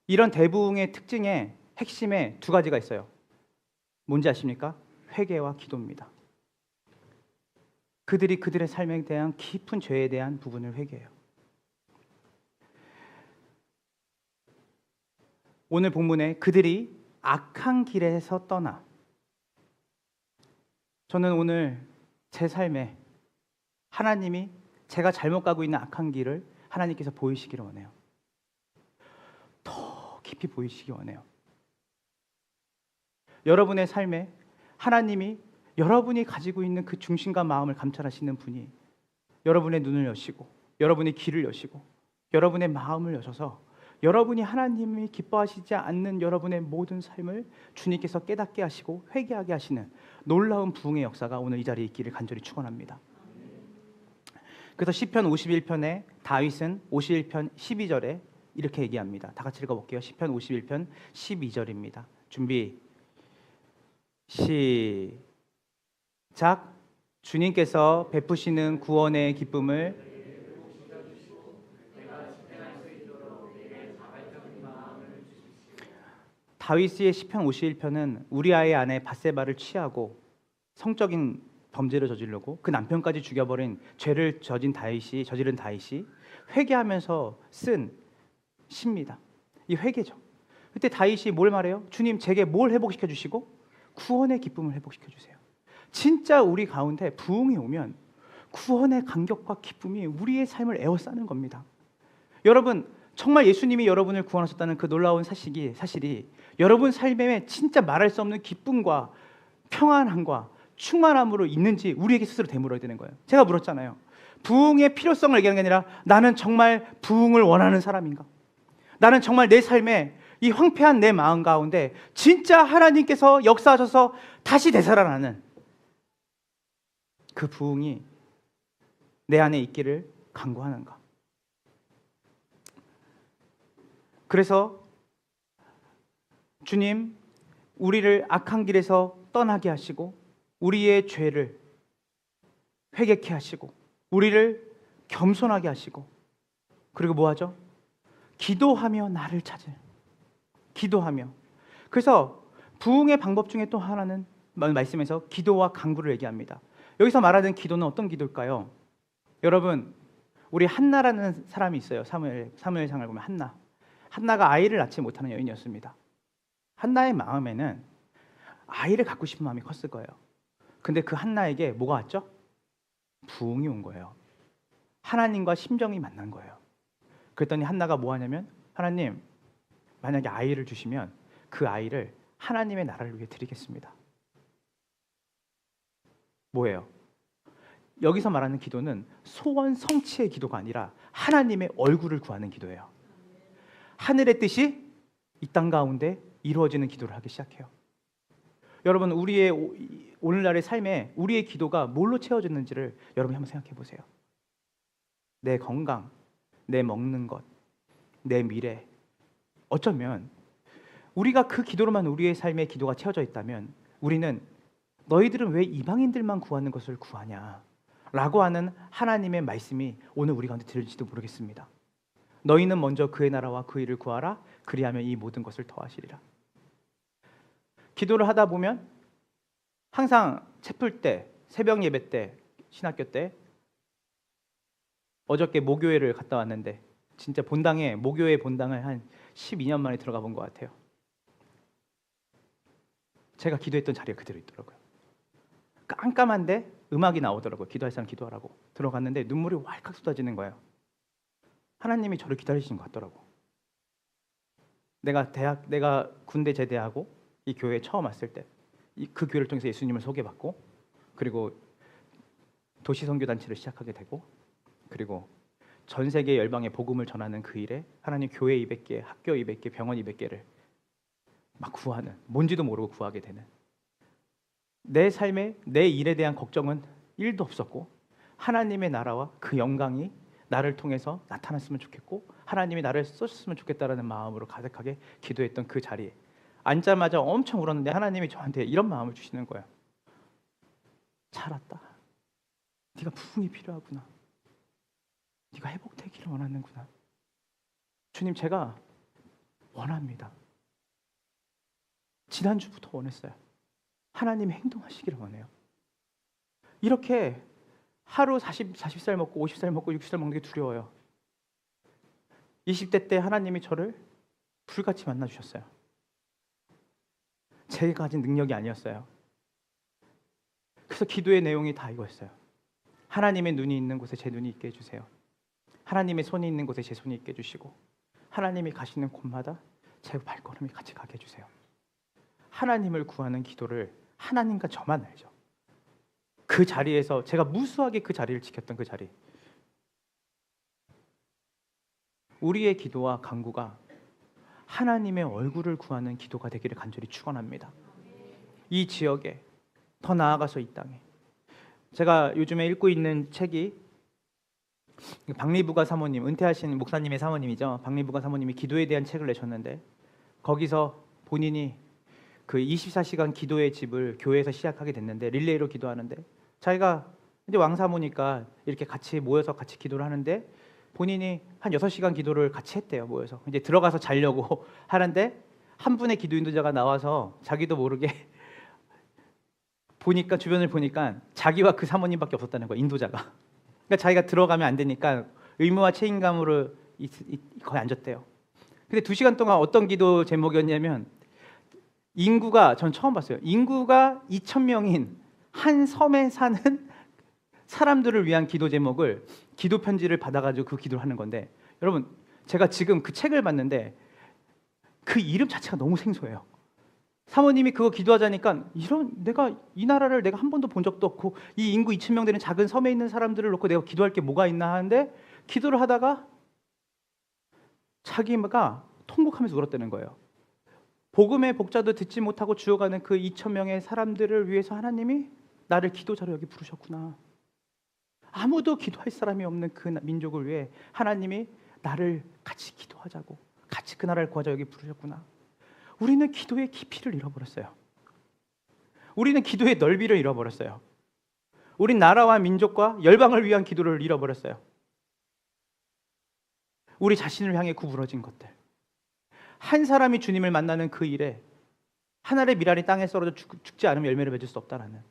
이런 대부흥의 특징의 핵심에 2가지가 있어요. 뭔지 아십니까? 회개와 기도입니다. 그들이 그들의 삶에 대한 깊은 죄에 대한 부분을 회개해요. 오늘 본문에 그들이 악한 길에서 떠나, 저는 오늘 제 삶에 하나님이 제가 잘못 가고 있는 악한 길을 하나님께서 보이시기를 원해요. 더 깊이 보이시기 원해요. 여러분의 삶에 하나님이 여러분이 가지고 있는 그 중심과 마음을 감찰하시는 분이 여러분의 눈을 여시고 여러분의 귀를 여시고 여러분의 마음을 여셔서 여러분이 하나님이 기뻐하시지 않는 여러분의 모든 삶을 주님께서 깨닫게 하시고 회개하게 하시는 놀라운 부흥의 역사가 오늘 이 자리에 있기를 간절히 축원합니다. 그래서 시편 51편에 다윗은 51편 12절에 이렇게 얘기합니다. 다 같이 읽어볼게요. 시편 51편 12절입니다. 준비 시작. 주님께서 베푸시는 구원의 기쁨을 다윗의 시편 51편은 우리아의 아내 밧세바를 취하고 성적인 범죄를 저지르고 그 남편까지 죽여버린 죄를 저지른 다윗이 회개하면서 쓴 시입니다. 이 회개죠. 그때 다윗이 뭘 말해요? 주님, 제게 뭘 회복시켜 주시고 구원의 기쁨을 회복시켜 주세요. 진짜 우리 가운데 부흥이 오면 구원의 감격과 기쁨이 우리의 삶을 에워싸는 겁니다. 여러분, 정말 예수님이 여러분을 구원하셨다는 그 놀라운 사실이 여러분 삶에 진짜 말할 수 없는 기쁨과 평안함과 충만함으로 있는지 우리에게 스스로 되물어야 되는 거예요. 제가 물었잖아요. 부흥의 필요성을 얘기하는 게 아니라 나는 정말 부흥을 원하는 사람인가? 나는 정말 내 삶에 이 황폐한 내 마음 가운데 진짜 하나님께서 역사하셔서 다시 되살아나는 그 부흥이 내 안에 있기를 간구하는가? 그래서 주님, 우리를 악한 길에서 떠나게 하시고 우리의 죄를 회개케 하시고 우리를 겸손하게 하시고 그리고 뭐 하죠? 기도하며 나를 찾을. 기도하며. 그래서 부흥의 방법 중에 또 하나는 말씀에서 기도와 간구를 얘기합니다. 여기서 말하는 기도는 어떤 기도일까요? 여러분, 우리 한나라는 사람이 있어요. 사무엘상을 보면 한나가 아이를 낳지 못하는 여인이었습니다. 한나의 마음에는 아이를 갖고 싶은 마음이 컸을 거예요. 근데 그 한나에게 뭐가 왔죠? 부흥이 온 거예요. 하나님과 심정이 만난 거예요. 그랬더니 한나가 뭐 하냐면, 하나님, 만약에 아이를 주시면 그 아이를 하나님의 나라를 위해 드리겠습니다. 뭐예요? 여기서 말하는 기도는 소원 성취의 기도가 아니라 하나님의 얼굴을 구하는 기도예요. 하늘의 뜻이 이 땅 가운데 이루어지는 기도를 하기 시작해요. 여러분, 우리의 오늘날의 삶에 우리의 기도가 뭘로 채워졌는지를 여러분이 한번 생각해 보세요. 내 건강, 내 먹는 것, 내 미래. 어쩌면 우리가 그 기도로만 우리의 삶의 기도가 채워져 있다면 우리는 너희들은 왜 이방인들만 구하는 것을 구하냐 라고 하는 하나님의 말씀이 오늘 우리 가운데 들릴지도 모르겠습니다. 너희는 먼저 그의 나라와 그 일을 구하라. 그리하면 이 모든 것을 더하시리라. 기도를 하다 보면 항상 채플 때, 새벽 예배 때, 신학교 때, 어저께 모교회를 갔다 왔는데 진짜 모교회 본당을 한 12년 만에 들어가 본 것 같아요. 제가 기도했던 자리가 그대로 있더라고요. 깜깜한데 음악이 나오더라고요. 기도할 사람 기도하라고. 들어갔는데 눈물이 왈칵 쏟아지는 거예요. 하나님이 저를 기다리시는 것 같더라고. 내가 군대 제대하고 이 교회에 처음 왔을 때 그 교회를 통해서 예수님을 소개받고 그리고 도시 선교 단체를 시작하게 되고 그리고 전 세계 열방에 복음을 전하는 그 일에 하나님 교회 200개, 학교 200개, 병원 200개를 막 구하는, 뭔지도 모르고 구하게 되는, 내 삶에 내 일에 대한 걱정은 1도 없었고 하나님의 나라와 그 영광이 나를 통해서 나타났으면 좋겠고 하나님이 나를 써주셨으면 좋겠다라는 마음으로 가득하게 기도했던 그 자리에 앉자마자 엄청 울었는데 하나님이 저한테 이런 마음을 주시는 거예요. 잘 왔다. 네가 부흥이 필요하구나. 네가 회복되기를 원하는구나. 주님, 제가 원합니다. 지난주부터 원했어요. 하나님이 행동하시기를 원해요. 이렇게 하루 40살 먹고 50살 먹고 60살 먹는 게 두려워요. 20대 때 하나님이 저를 불같이 만나주셨어요. 제가 가진 능력이 아니었어요. 그래서 기도의 내용이 다 이거였어요. 하나님의 눈이 있는 곳에 제 눈이 있게 해주세요. 하나님의 손이 있는 곳에 제 손이 있게 해주시고 하나님이 가시는 곳마다 제 발걸음이 같이 가게 해주세요. 하나님을 구하는 기도를 하나님과 저만 알죠. 그 자리에서 제가 무수하게 그 자리를 지켰던 그 자리. 우리의 기도와 간구가 하나님의 얼굴을 구하는 기도가 되기를 간절히 축원합니다. 이 지역에, 더 나아가서 이 땅에. 제가 요즘에 읽고 있는 책이 박리부가 사모님, 은퇴하신 목사님의 사모님이죠. 박리부가 사모님이 기도에 대한 책을 내셨는데 거기서 본인이 그 24시간 기도의 집을 교회에서 시작하게 됐는데 릴레이로 기도하는데 자기가 이제 왕사모니까 이렇게 같이 모여서 같이 기도를 하는데 본인이 한 6시간 기도를 같이 했대요. 모여서 이제 들어가서 자려고 하는데 한 분의 기도 인도자가 나와서 자기도 모르게 보니까 주변을 보니까 자기와 그 사모님밖에 없었다는 거야, 인도자가. 그러니까 자기가 들어가면 안 되니까 의무와 책임감으로 거의 앉았대요. 근데 2시간 동안 어떤 기도 제목이었냐면, 인구가, 전 처음 봤어요. 인구가 2,000명인 한 섬에 사는 사람들을 위한 기도 제목을, 기도 편지를 받아가지고 그 기도를 하는 건데, 여러분, 제가 지금 그 책을 봤는데 그 이름 자체가 너무 생소해요. 사모님이 그거 기도하자니까, 내가 이 나라를 내가 한 번도 본 적도 없고 이 인구 2,000명 되는 작은 섬에 있는 사람들을 놓고 내가 기도할 게 뭐가 있나 하는데, 기도를 하다가 자기가 통곡하면서 울었다는 거예요. 복음의 복자도 듣지 못하고 죽어가는 그 2,000명의 사람들을 위해서 하나님이 나를 기도자로 여기 부르셨구나. 아무도 기도할 사람이 없는 그 민족을 위해 하나님이 나를 같이 기도하자고, 같이 그 나라를 구하자 여기 부르셨구나. 우리는 기도의 깊이를 잃어버렸어요. 우리는 기도의 넓이를 잃어버렸어요. 우린 나라와 민족과 열방을 위한 기도를 잃어버렸어요. 우리 자신을 향해 구부러진 것들. 한 사람이 주님을 만나는 그 일에 한 알의 밀알이 땅에 썰어져 죽지 않으면 열매를 맺을 수 없다라는,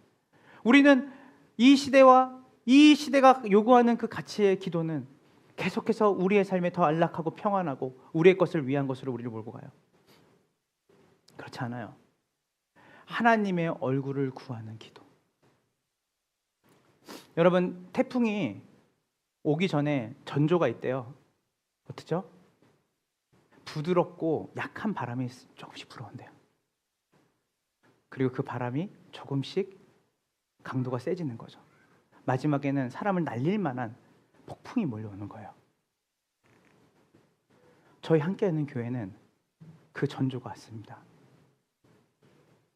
우리는 이 시대와 이 시대가 요구하는 그 가치의 기도는 계속해서 우리의 삶에 더 안락하고 평안하고 우리의 것을 위한 것으로 우리를 몰고 가요. 그렇지 않아요. 하나님의 얼굴을 구하는 기도. 여러분, 태풍이 오기 전에 전조가 있대요. 어떻죠? 부드럽고 약한 바람이 조금씩 불어온대요. 그리고 그 바람이 조금씩 강도가 세지는 거죠. 마지막에는 사람을 날릴 만한 폭풍이 몰려오는 거예요. 저희 함께하는 교회는 그 전조가 왔습니다.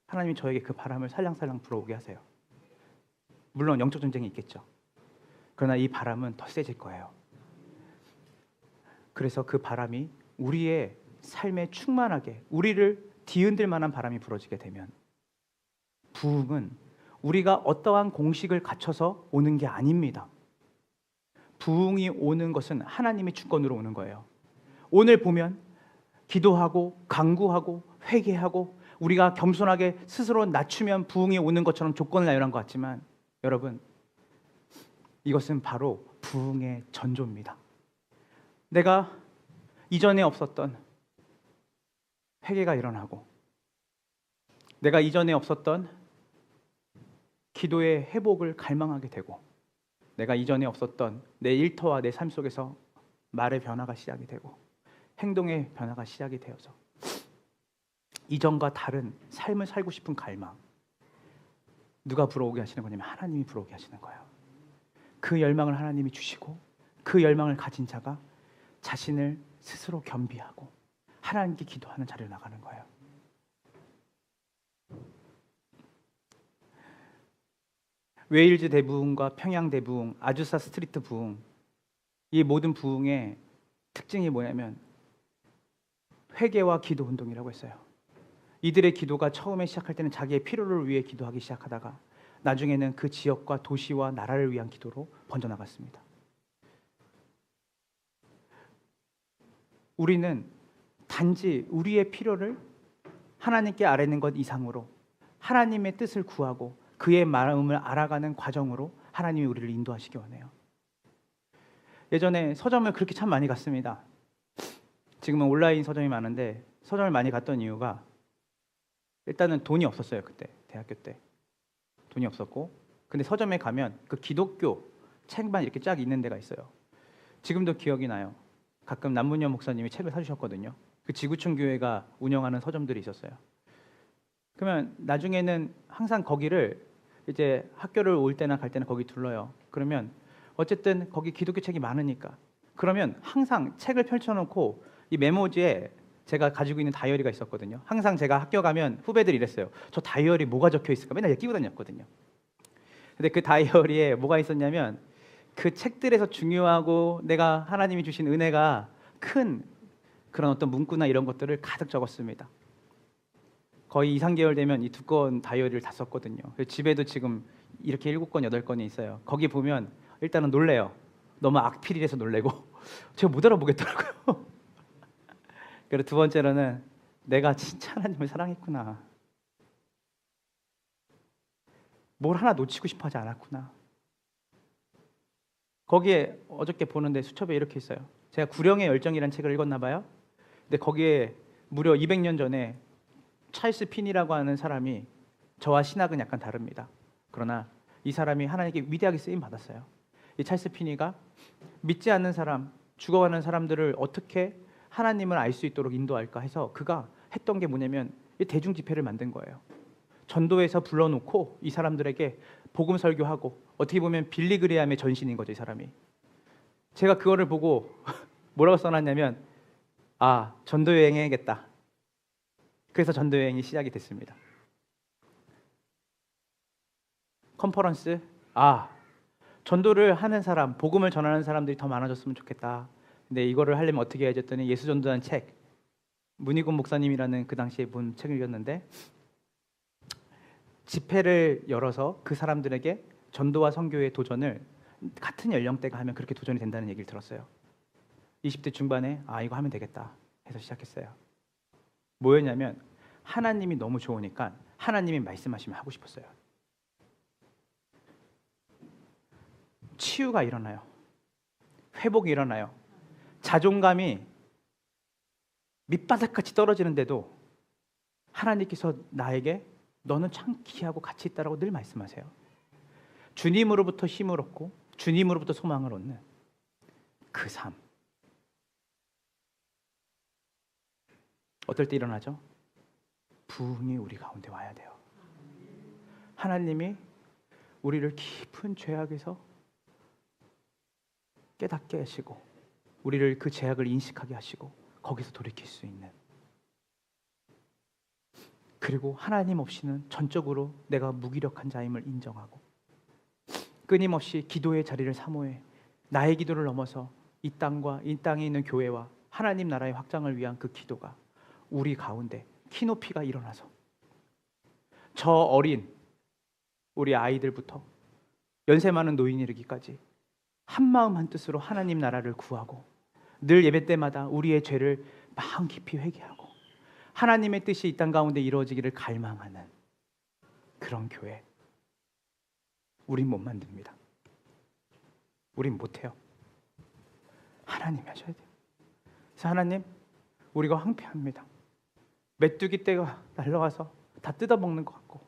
하나님이 저에게 그 바람을 살랑살랑 불어오게 하세요. 물론 영적 전쟁이 있겠죠. 그러나 이 바람은 더 세질 거예요. 그래서 그 바람이 우리의 삶에 충만하게 우리를 뒤흔들 만한 바람이 불어지게 되면, 부흥은 우리가 어떠한 공식을 갖춰서 오는 게 아닙니다. 부흥이 오는 것은 하나님의 주권으로 오는 거예요. 오늘 보면 기도하고 간구하고 회개하고 우리가 겸손하게 스스로 낮추면 부흥이 오는 것처럼 조건을 나열한 것 같지만, 여러분, 이것은 바로 부흥의 전조입니다. 내가 이전에 없었던 회개가 일어나고, 내가 이전에 없었던 기도의 회복을 갈망하게 되고, 내가 이전에 없었던 내 일터와 내 삶 속에서 말의 변화가 시작이 되고 행동의 변화가 시작이 되어서 이전과 다른 삶을 살고 싶은 갈망, 누가 불어오게 하시는 거냐면 하나님이 불어오게 하시는 거예요. 그 열망을 하나님이 주시고, 그 열망을 가진 자가 자신을 스스로 겸비하고 하나님께 기도하는 자리로 나가는 거예요. 웨일즈 대부흥과 평양 대부흥, 아주사 스트리트 부흥, 이 모든 부흥의 특징이 뭐냐면 회개와 기도 운동이라고 했어요. 이들의 기도가 처음에 시작할 때는 자기의 필요를 위해 기도하기 시작하다가 나중에는 그 지역과 도시와 나라를 위한 기도로 번져나갔습니다. 우리는 단지 우리의 필요를 하나님께 아뢰는 것 이상으로 하나님의 뜻을 구하고 그의 마음을 알아가는 과정으로 하나님이 우리를 인도하시기 원해요. 예전에 서점을 그렇게 참 많이 갔습니다. 지금은 온라인 서점이 많은데 서점을 많이 갔던 이유가, 일단은 돈이 없었어요. 그때 대학교 때 돈이 없었고, 근데 서점에 가면 그 기독교 책만 이렇게 쫙 있는 데가 있어요. 지금도 기억이 나요. 가끔 남문현 목사님이 책을 사주셨거든요. 그 지구촌 교회가 운영하는 서점들이 있었어요. 그러면 나중에는 항상 거기를 이제 학교를 올 때나 갈 때나 거기 둘러요. 그러면 어쨌든 거기 기독교 책이 많으니까, 그러면 항상 책을 펼쳐놓고 이 메모지에 제가 가지고 있는 다이어리가 있었거든요. 항상 제가 학교 가면 후배들이 이랬어요. 저 다이어리 뭐가 적혀 있을까? 맨날 끼고 다녔거든요. 근데 그 다이어리에 뭐가 있었냐면, 그 책들에서 중요하고 내가 하나님이 주신 은혜가 큰 그런 어떤 문구나 이런 것들을 가득 적었습니다. 거의 2, 3개월 되면 이 두꺼운 다이어리를 다 썼거든요. 집에도 지금 이렇게 7권, 8권이 있어요. 거기 보면 일단은 놀래요. 너무 악필이라서 놀래고 제가 못 알아보겠더라고요. 그리고 두 번째로는 내가 진짜 하나님을 사랑했구나. 뭘 하나 놓치고 싶어 하지 않았구나. 거기에 어저께 보는데 수첩에 이렇게 있어요. 제가 구령의 열정이라는 책을 읽었나 봐요. 근데 거기에 무려 200년 전에 찰스 핀이라고 하는 사람이, 저와 신학은 약간 다릅니다. 그러나 이 사람이 하나님께 위대하게 쓰임 받았어요. 이 찰스 핀이가 믿지 않는 사람, 죽어가는 사람들을 어떻게 하나님을 알 수 있도록 인도할까 해서 그가 했던 게 뭐냐면 대중 집회를 만든 거예요. 전도에서 불러놓고 이 사람들에게 복음 설교하고, 어떻게 보면 빌리 그레함의 전신인 거죠, 이 사람이. 제가 그거를 보고 뭐라고 써놨냐면, 아, 전도 여행 해야겠다. 그래서 전도 여행이 시작이 됐습니다. 컨퍼런스, 전도를 하는 사람, 복음을 전하는 사람들이 더 많아졌으면 좋겠다. 근데 이거를 하려면 어떻게 해야지 했더니 예수전도단 책, 문희곤 목사님이라는 그 당시에 본 책을 읽었는데, 집회를 열어서 그 사람들에게 전도와 선교의 도전을 같은 연령대가 하면 그렇게 도전이 된다는 얘기를 들었어요. 20대 중반에 이거 하면 되겠다 해서 시작했어요. 뭐였냐면, 하나님이 너무 좋으니까 하나님이 말씀하시면 하고 싶었어요. 치유가 일어나요. 회복이 일어나요. 자존감이 밑바닥같이 떨어지는데도 하나님께서 나에게 너는 참 귀하고 가치 있다라고 늘 말씀하세요. 주님으로부터 힘을 얻고 주님으로부터 소망을 얻는 그 삶. 어떨 때 일어나죠? 부흥이 우리 가운데 와야 돼요. 하나님이 우리를 깊은 죄악에서 깨닫게 하시고, 우리를 그 죄악을 인식하게 하시고 거기서 돌이킬 수 있는, 그리고 하나님 없이는 전적으로 내가 무기력한 자임을 인정하고 끊임없이 기도의 자리를 사모해 나의 기도를 넘어서 이 땅과 이 땅에 있는 교회와 하나님 나라의 확장을 위한 그 기도가 우리 가운데 키높이가 일어나서 저 어린 우리 아이들부터 연세 많은 노인이 이르기까지 한마음 한뜻으로 하나님 나라를 구하고, 늘 예배 때마다 우리의 죄를 마음 깊이 회개하고 하나님의 뜻이 이 땅 가운데 이루어지기를 갈망하는 그런 교회, 우린 못 만듭니다. 우린 못해요. 하나님이 하셔야 돼요. 그래서 하나님, 우리가 황폐합니다. 메뚜기 떼가 날라와서 다 뜯어먹는 것 같고,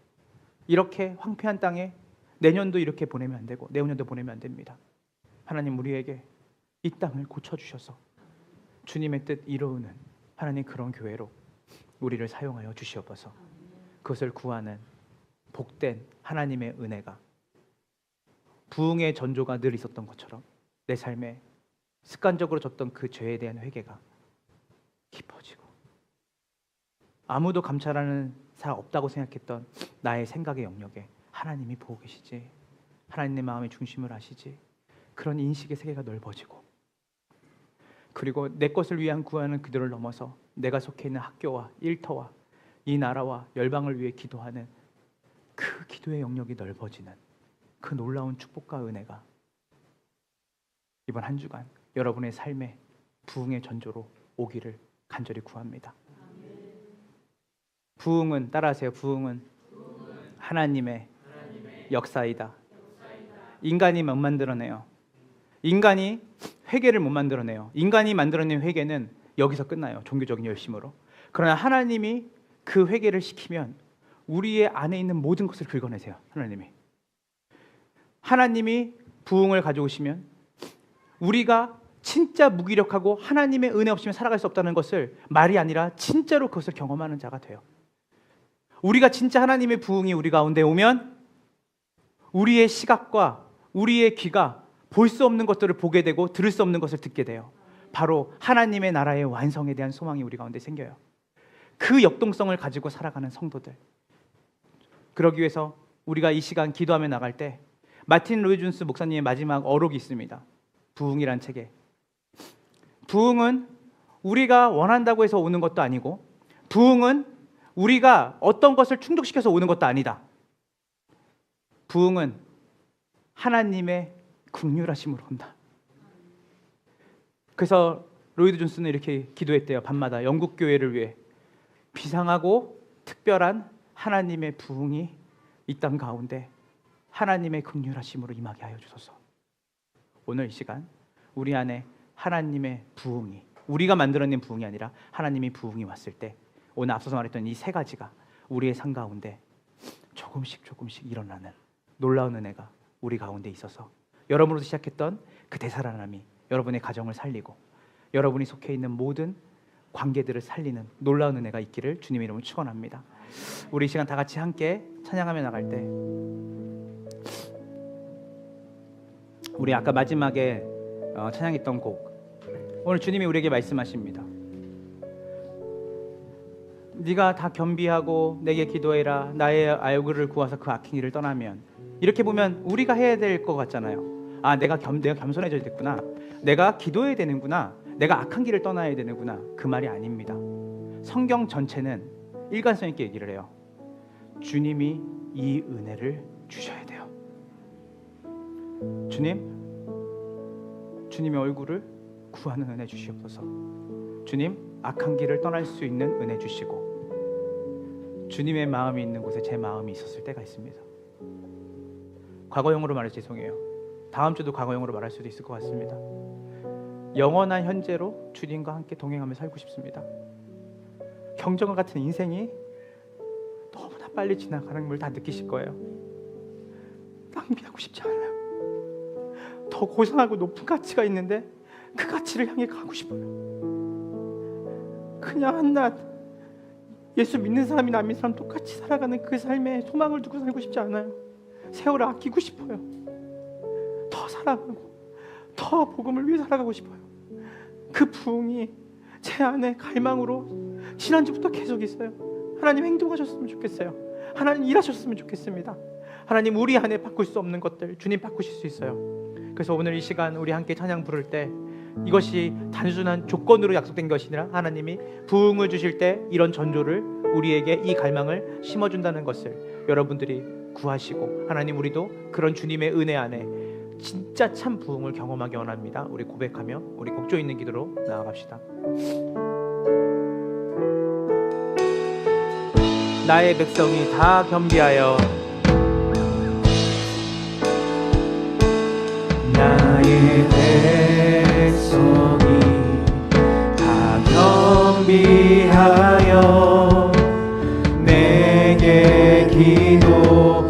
이렇게 황폐한 땅에 내년도 이렇게 보내면 안 되고 내후년도 보내면 안 됩니다. 하나님, 우리에게 이 땅을 고쳐주셔서 주님의 뜻 이루는 하나님 그런 교회로 우리를 사용하여 주시옵소서. 그것을 구하는 복된 하나님의 은혜가, 부흥의 전조가 늘 있었던 것처럼 내 삶에 습관적으로 졌던 그 죄에 대한 회개가 깊어지고, 아무도 감찰하는 사람 없다고 생각했던 나의 생각의 영역에 하나님이 보고 계시지, 하나님의 마음의 중심을 아시지, 그런 인식의 세계가 넓어지고, 그리고 내 것을 위한 구하는 그들을 넘어서 내가 속해 있는 학교와 일터와 이 나라와 열방을 위해 기도하는 그 기도의 영역이 넓어지는 그 놀라운 축복과 은혜가 이번 한 주간 여러분의 삶에 부흥의 전조로 오기를 간절히 구합니다. 부흥은, 따라하세요. 부흥은 하나님의 역사이다. 인간이 못 만들어내요. 인간이 회개를 못 만들어내요. 인간이 만들어낸 회개는 여기서 끝나요. 종교적인 열심으로. 그러나 하나님이 그 회개를 시키면 우리의 안에 있는 모든 것을 긁어내세요. 하나님이 부흥을 가져오시면 우리가 진짜 무기력하고 하나님의 은혜 없이는 살아갈 수 없다는 것을 말이 아니라 진짜로 그것을 경험하는 자가 돼요. 우리가 진짜 하나님의 부흥이 우리 가운데 오면 우리의 시각과 우리의 귀가 볼 수 없는 것들을 보게 되고 들을 수 없는 것을 듣게 돼요. 바로 하나님의 나라의 완성에 대한 소망이 우리 가운데 생겨요. 그 역동성을 가지고 살아가는 성도들, 그러기 위해서 우리가 이 시간 기도하며 나갈 때 마틴 로이 존스 목사님의 마지막 어록이 있습니다. 부흥이란 책에, 부흥은 우리가 원한다고 해서 오는 것도 아니고, 부흥은 우리가 어떤 것을 충족시켜서 오는 것도 아니다. 부흥은 하나님의 긍휼하심으로 온다. 그래서 로이드 존스는 이렇게 기도했대요. 밤마다 영국 교회를 위해, 비상하고 특별한 하나님의 부흥이 이 땅 가운데 하나님의 긍휼하심으로 임하게 하여 주소서. 오늘 이 시간 우리 안에 하나님의 부흥이, 우리가 만들어낸 부흥이 아니라 하나님의 부흥이 왔을 때 오늘 앞서서 말했던 이 세 가지가 우리의 삶 가운데 조금씩 일어나는 놀라운 은혜가 우리 가운데 있어서 여러분으로부터 시작했던 그 되살아남이 여러분의 가정을 살리고 여러분이 속해 있는 모든 관계들을 살리는 놀라운 은혜가 있기를 주님의 이름으로 축원합니다. 우리 이 시간 다 같이 함께 찬양하며 나갈 때 우리 아까 마지막에 찬양했던 곡, 오늘 주님이 우리에게 말씀하십니다. 네가 다 겸비하고 내게 기도해라. 나의 얼굴을 구하서 그 악한 길을 떠나면. 이렇게 보면 우리가 해야 될 것 같잖아요. 아, 내가 겸손해져야 되겠구나. 내가 기도해야 되는구나. 내가 악한 길을 떠나야 되는구나. 그 말이 아닙니다. 성경 전체는 일관성 있게 얘기를 해요. 주님이 이 은혜를 주셔야 돼요. 주님의 얼굴을 구하는 은혜 주시옵소서. 주님, 악한 길을 떠날 수 있는 은혜 주시고 주님의 마음이 있는 곳에 제 마음이 있었을 때가 있습니다. 과거형으로 말해서 죄송해요. 다음 주도 과거형으로 말할 수도 있을 것 같습니다. 영원한 현재로 주님과 함께 동행하며 살고 싶습니다. 경전과 같은 인생이 너무나 빨리 지나가는 걸 다 느끼실 거예요. 낭비하고 싶지 않아요. 더 고상하고 높은 가치가 있는데 그 가치를 향해 가고 싶어요. 그냥 한낱 예수 믿는 사람이나 안 믿는 사람 똑같이 살아가는 그 삶에 소망을 두고 살고 싶지 않아요. 세월을 아끼고 싶어요. 더 살아가고 더 복음을 위해 살아가고 싶어요. 그 부흥이 제 안에 갈망으로 지난주부터 계속 있어요. 하나님 행동하셨으면 좋겠어요. 하나님 일하셨으면 좋겠습니다. 하나님 우리 안에 바꿀 수 없는 것들 주님 바꾸실 수 있어요. 그래서 오늘 이 시간 우리 함께 찬양 부를 때 이것이 단순한 조건으로 약속된 것이 아니라 하나님이 부흥을 주실 때 이런 전조를 우리에게 이 갈망을 심어준다는 것을 여러분들이 구하시고 하나님 우리도 그런 주님의 은혜 안에 진짜 참 부흥을 경험하기 원합니다. 우리 고백하며 우리 곡조 있는 기도로 나아갑시다. 나의 백성이 다 겸비하여 나의 백성이 다 겸비하여 내게 기도하며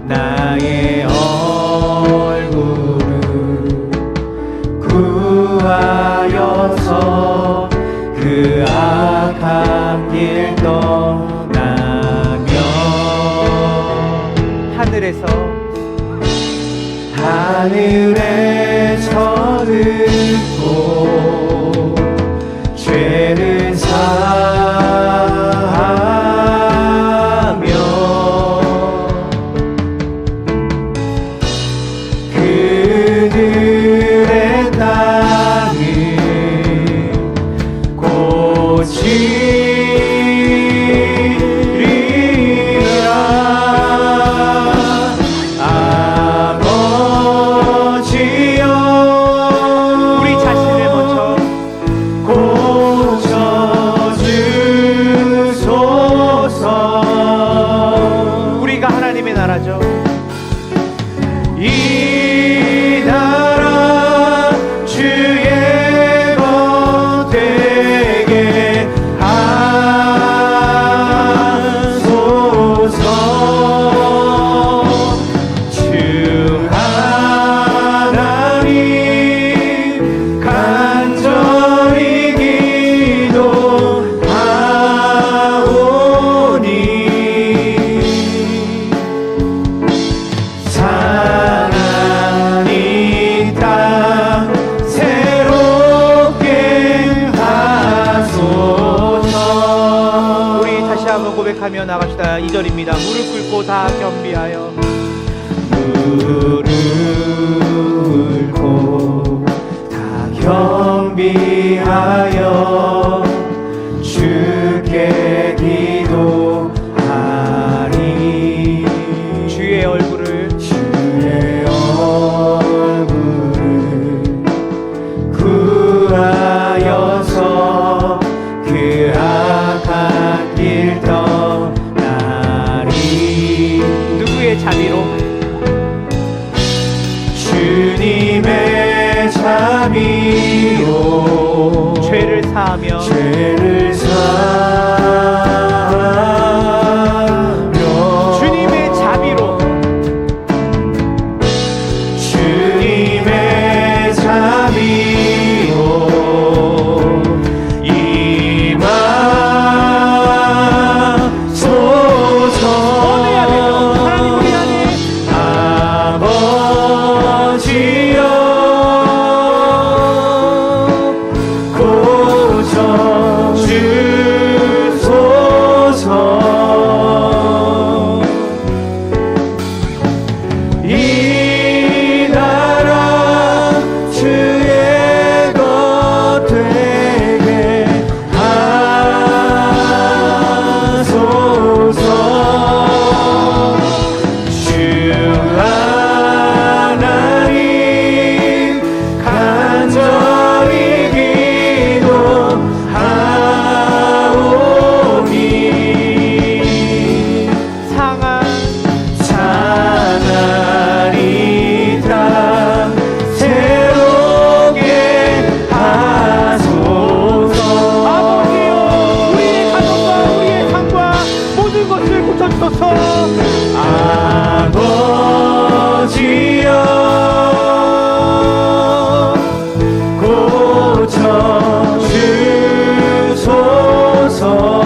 나의 얼굴을 구하여서 그 악한 길 떠나며 하늘에서 듣고 죄를 사하며 그들의 땅을 이 나라 주의 것 되게 하소서. 주 하나님 간절히 기도하오니 고백하며 나갑시다. 2절입니다. 무릎 꿇고 다 겸비하여 무릎 꿇고 다 겸비하여 주께 기도하리. 주의 얼굴을 구하여서 주님의 자비로, 주님의 자비로 죄를 사하며 주님의 자비로 주님의 자비로 임하소서. 얻어야 되죠. 하나님 우리 안에 아버지여 고쳐주소서. 이 나라 주의 것 되게 하소서. 주 하나님 간절히 기도하오니 상한 상하리 땅 새롭게 하소서. 아버지여, 우리의 가정과 우리의 삶과 모든 것을 고쳐주소서. 아버지여 고쳐주소서.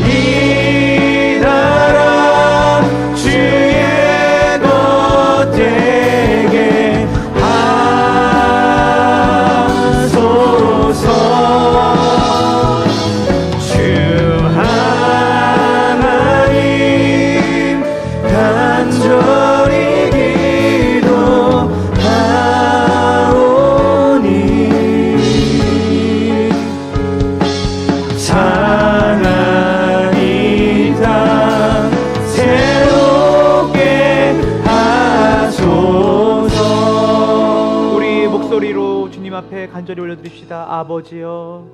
이 나라 주의 것 되게 하소서. 주 하나님 간절히 기도하오니 상하리 땅 새롭게 하소서. 우리 목소리로 주님 앞에 간절히 올려드립시다. 아버지여,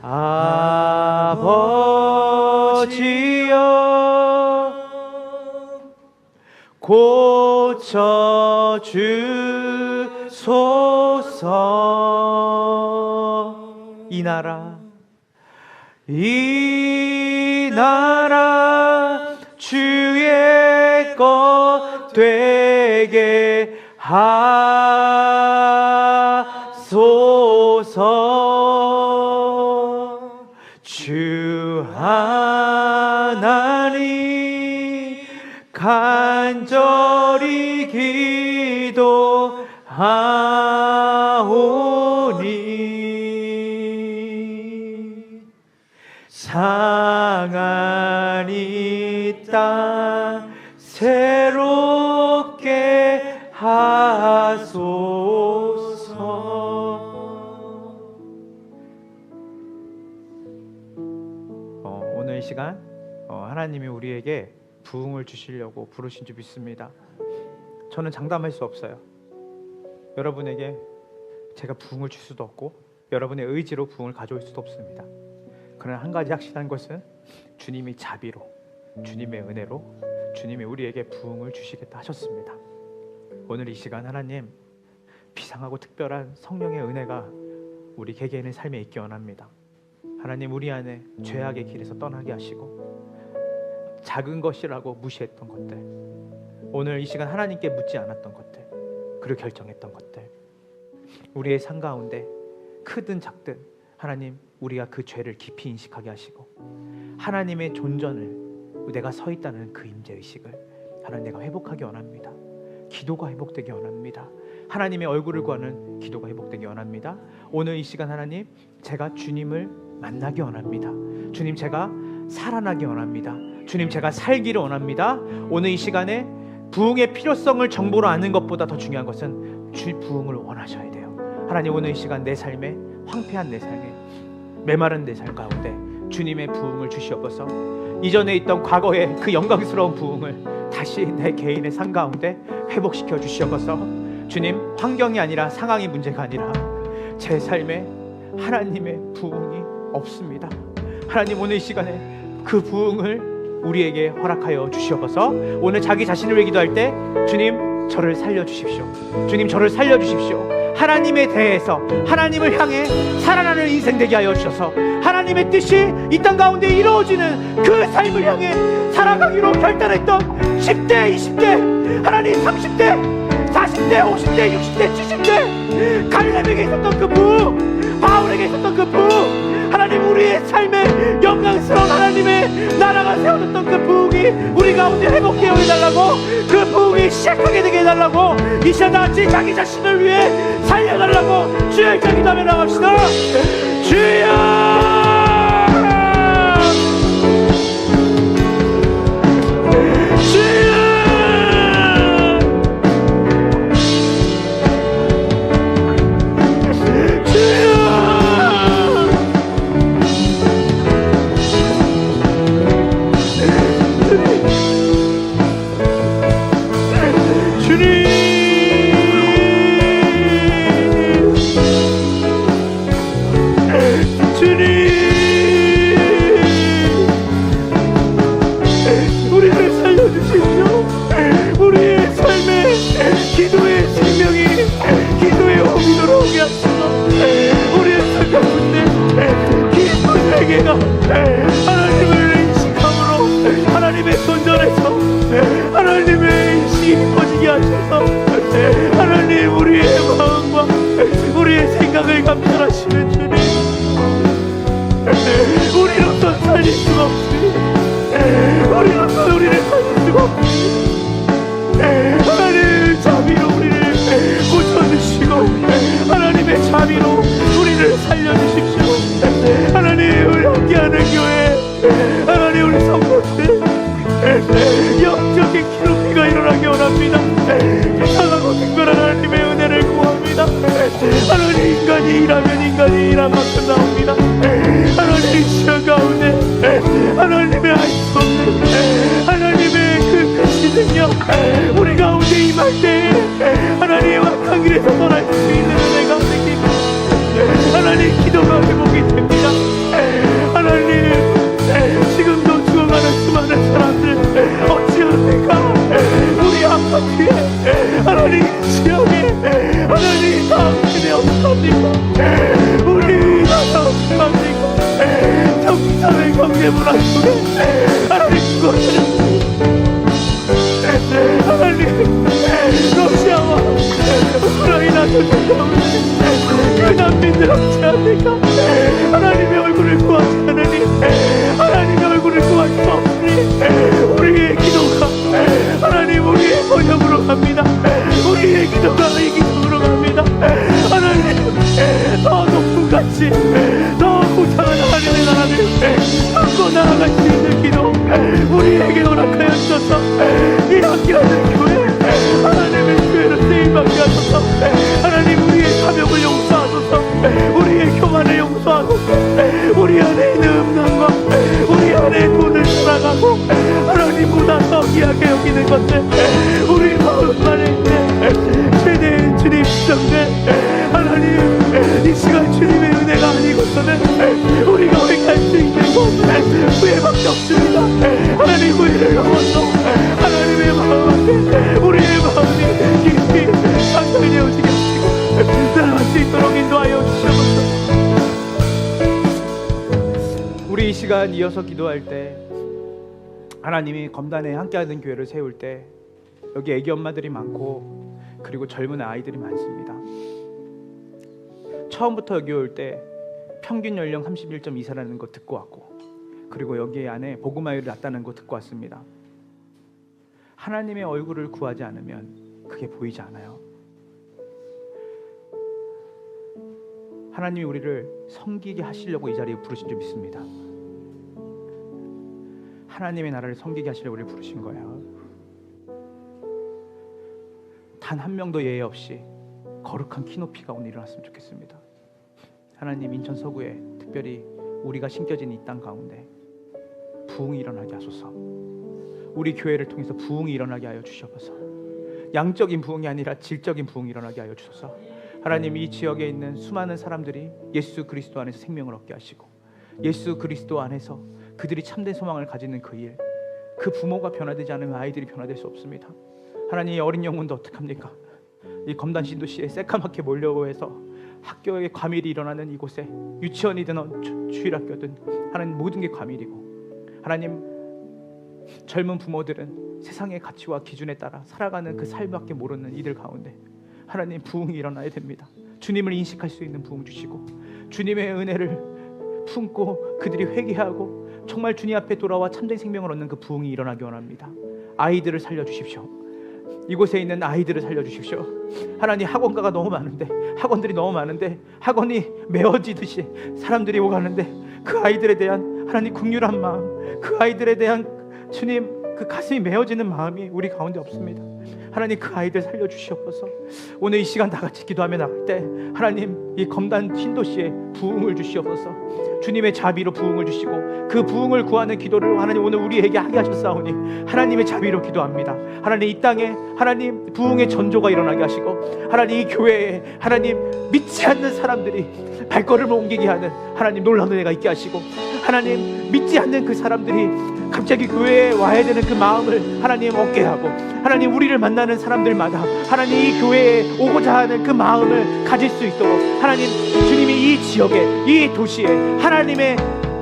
아버지여 고쳐주소서. 이 나라 주의 것 되게 하소서. 주 하나님 간절히 기도하오니 상하리 땅 새롭게 하소서. 오늘 이 시간 하나님이 우리에게 부흥을 주시려고 부르신 줄 믿습니다. 저는 장담할 수 없어요. 여러분에게 제가 부흥을 줄 수도 없고 여러분의 의지로 부흥을 가져올 수도 없습니다. 그러나 한 가지 확실한 것은 주님이 자비로, 주님의 은혜로 주님이 우리에게 부흥을 주시겠다 하셨습니다. 오늘 이 시간 하나님 비상하고 특별한 성령의 은혜가 우리 개개인의 삶에 있기 원합니다. 하나님 우리 안에 죄악의 길에서 떠나게 하시고 작은 것이라고 무시했던 것들, 오늘 이 시간 하나님께 묻지 않았던 것들, 그리고 결정했던 것들, 우리의 삶 가운데 크든 작든 하나님 우리가 그 죄를 깊이 인식하게 하시고 하나님의 존전을, 내가 서 있다는 그 임재의식을 하나님 내가 회복하기 원합니다. 기도가 회복되기 원합니다. 하나님의 얼굴을 구하는 기도가 회복되기 원합니다. 오늘 이 시간 하나님 제가 주님을 만나기 원합니다. 주님 제가 살아나기 원합니다. 주님 제가 살기를 원합니다. 오늘 이 시간에 부흥의 필요성을 정보로 아는 것보다 더 중요한 것은 주 부흥을 원하셔야 돼요. 하나님 오늘 이 시간 내 삶에, 황폐한 내 삶에, 메마른 내 삶 가운데 주님의 부흥을 주시옵소서. 이전에 있던 과거의 그 영광스러운 부흥을 다시 내 개인의 삶 가운데 회복시켜 주시옵소서. 주님 환경이 아니라 상황이 문제가 아니라 제 삶에 하나님의 부흥이 없습니다. 하나님 오늘 이 시간에 그 부흥을 우리에게 허락하여 주시옵소서. 오늘 자기 자신을 위해 기도할 때 주님 저를 살려주십시오. 주님 저를 살려주십시오. 하나님에 대해서 하나님을 향해 살아나는 인생 되게 하여 주셔서 하나님의 뜻이 이 땅 가운데 이루어지는 그 삶을 향해 살아가기로 결단했던 10대, 20대, 하나님 30대, 40대, 50대, 60대, 70대 갈렙에게 있었던 그 부흥, 바울에게 있었던 그 부흥, 하나님 우리의 삶에 영광스러운 하나님의 나라가 세워졌던 그 부흥이 우리 가운데 회복되어 해달라고, 그 부흥이 시작하게 되게 해달라고, 이 시간 다같이 자기 자신을 위해 살려달라고 주의 입장 기도하며 나갑시다. 주여 하나님을 인식함으로 하나님의 손전에서 하나님의 인식이 깊어지게 하셔서 하나님 우리의 마음과 우리의 생각을 감찰하시는 주님, 우리로서 살릴 수가 없으니 우리로서 우리를 살릴 수가 없으니 하나님 자비로 우리를 고쳐주시고 하나님의 자비로 우리를 살려주십시오. 하나님 우리 함께하는 교회, 하나님 우리 성도들 영적인 기록기가 일어나기 원합니다. 이상하고 특별한 하나님의 은혜를 구합니다. 하나님 인간이 일하면 인간이 일한 만큼 나옵니다. 하나님 시간 가운데 하나님의 알 수 없는 하나님의 그 크신 능력 우리 가운데 임할 때에 하나님 악한 길에서 떠날 수 있는 은혜가 생깁니다. 하나님 기도가 회복이 됩니다. 하나님 지금도 죽어가는 수많은 사람들 어찌합니까? 우리 아파트에 하나님 지역에 하나님 당신이 어떡합니까? 우리 나라 어떡합니까? 정치사회 경제 문화 속에 하나님 그것들은 하나님 러시아와 우크라이나 전쟁 가운데 그 난민들 어찌합니까? 하나님의 얼굴을 구하지 않으니 하나님의 얼굴을 구할 수 없으니 우리의 기도가 하나님 우리의 번역으로 갑니다. 우리의 기도가 이 기도로 갑니다. 하나님 더 높은 가치, 더 고상한 하나님의 나라를 갖고 나아갈 수 있는 기도 우리에게 허락하여 주셔서 이 함께하는 교회 하나님의 교회로 쓰임받게 하소서. 하나님 우리의 가명을 용서하소서. 우리의 교만을 용서하소서. 우리 안에 있는 음란과 우리 안에 돈을 살아가고 하나님보다 더 귀하게 여기는 것들 우리 마음 안에 있는 최대의 주님 때문에 하나님 이 시간 주님의 은혜가 아니고서는 우리가 회개할 수 있는 것 후회밖에 없습니다. 하나님 후회를 넘어서 하나님의 마음 앞에 우리의 마음이 깊이 상상되어지게 하시고 나아갈 수 있도록 인도하여 주시옵소서. 우리 이 시간 이어서 기도할 때 하나님이 검단에 함께하는 교회를 세울 때 여기 애기 엄마들이 많고 그리고 젊은 아이들이 많습니다. 처음부터 여기 올 때 평균 연령 31.2살라는 거 듣고 왔고 그리고 여기 안에 복음화율이 낮다는 거 듣고 왔습니다. 하나님의 얼굴을 구하지 않으면 그게 보이지 않아요. 하나님이 우리를 섬기게 하시려고 이 자리에 부르신 줄 믿습니다. 하나님의 나라를 섬기게 하시려고 우리를 부르신 거예요. 단 한 명도 예외 없이 거룩한 키높이가 오늘 일어났으면 좋겠습니다. 하나님 인천 서구에 특별히 우리가 심겨진 이 땅 가운데 부흥이 일어나게 하소서. 우리 교회를 통해서 부흥이 일어나게 하여 주시옵소서. 양적인 부흥이 아니라 질적인 부흥이 일어나게 하여 주소서. 하나님 이 지역에 있는 수많은 사람들이 예수 그리스도 안에서 생명을 얻게 하시고 예수 그리스도 안에서 그들이 참된 소망을 가지는 그 일, 그 부모가 변화되지 않으면 아이들이 변화될 수 없습니다. 하나님, 어린 영혼도 어떡합니까? 이 검단 신도시에 새까맣게 몰려해서 학교에 과밀이 일어나는 이곳에, 유치원이든 주일학교든 하나님, 모든 게 과밀이고, 하나님, 젊은 부모들은 세상의 가치와 기준에 따라 살아가는 그 삶밖에 모르는 이들 가운데 하나님, 부흥이 일어나야 됩니다. 주님을 인식할 수 있는 부흥 주시고, 주님의 은혜를 품고 그들이 회개하고 정말 주님 앞에 돌아와 참된 생명을 얻는 그 부흥이 일어나기 원합니다. 아이들을 살려주십시오. 이곳에 있는 아이들을 살려주십시오. 하나님, 학원가가 너무 많은데, 학원들이 너무 많은데 학원이 메워지듯이 사람들이 오가는데 그 아이들에 대한 하나님 긍휼한 마음, 그 아이들에 대한 주님 그 가슴이 메워지는 마음이 우리 가운데 없습니다. 하나님, 그 아이들 살려주시옵소서. 오늘 이 시간 다 같이 기도하며 나갈 때 하나님, 이 검단 신도시에 부흥을 주시옵소서. 주님의 자비로 부흥을 주시고 그 부흥을 구하는 기도를 하나님 오늘 우리에게 하게 하셨사오니 하나님의 자비로 기도합니다. 하나님, 이 땅에 하나님 부흥의 전조가 일어나게 하시고, 하나님 이 교회에 하나님 믿지 않는 사람들이 발걸음을 옮기게 하는 하나님 놀라운 은혜가 있게 하시고, 하나님 믿지 않는 그 사람들이 갑자기 교회에 와야 되는 그 마음을 하나님 얻게 하고, 하나님 우리를 만나는 사람들마다 하나님 이 교회에 오고자 하는 그 마음을 가질 수 있도록 하나님, 주님이 이 지역에, 이 도시에, 하나님의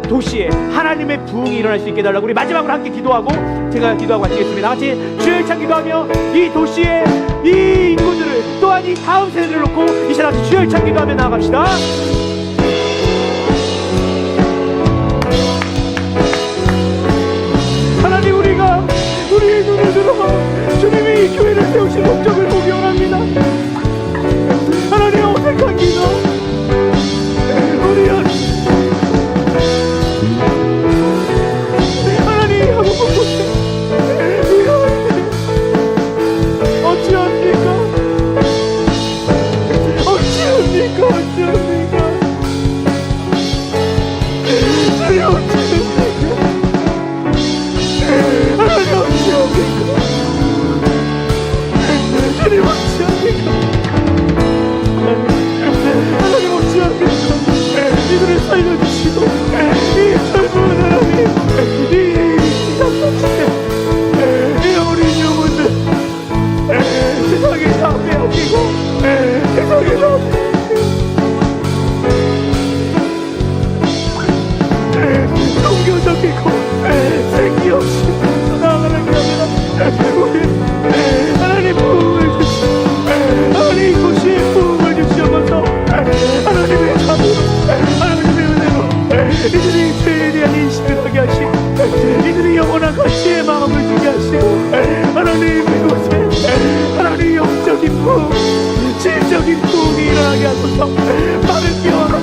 도시에 하나님의 부흥이 일어날 수 있게 해달라고 우리 마지막으로 함께 기도하고 제가 기도하고 마치겠습니다. 같이 주여 일창 기도하며 이 도시에 이 인구들을, 또한 이 다음 세대를 놓고 이 시간 같이 주여 일창 기도하며 나아갑시다. 하나님, 우리가 우리의 눈을 들어 주님이 이 교회를 세우신 목적을 보기 원합니다. 하나님, 어색한 기도, 우리 하나님 하고 싶은데 어찌합니까? 어찌합니까? 어찌합니까? 주님, 어찌합니까? 하나님, 어찌합니까? 주님, 어찌합니까? 하나님, 어찌합니까? 이들을 살려주시고 이 젊은 하나님, 이 답답해 이 어린 영혼들 세상에 다 빼앗기고 세상에 다 종교적이고 생기 없이 나아가는 게 아니라 우리 하나님 부흥을 주시고, 하나님 이곳이 부흥을 주시옵소서. 하나님의 자비로, 하나님의 은혜로 이들이 죄에 대한 인식을 하게 하시고, 이들이 영원한 가치의 마음을 주게 하시고, 하나님 이곳에 하나님 영적인 부흥, 질적인 부흥이 일어나게 하소서. 빠른 기원을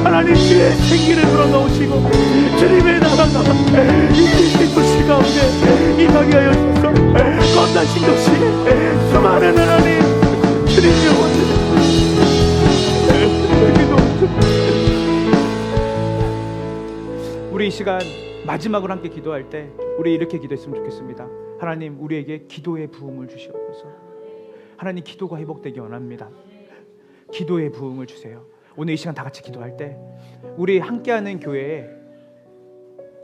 하나님 주의 생기를 불어넣으시고 주님의 나라가 이 도시 가운데 임하게 하여 주소서. 검단 신도시 수많은 하나님 주님 영혼들 우리 이 시간 마지막으로 함께 기도할 때 우리 이렇게 기도했으면 좋겠습니다. 하나님, 우리에게 기도의 부흥을 주시옵소서. 하나님, 기도가 회복되기 원합니다. 기도의 부흥을 주세요. 오늘 이 시간 다 같이 기도할 때 우리 함께하는 교회에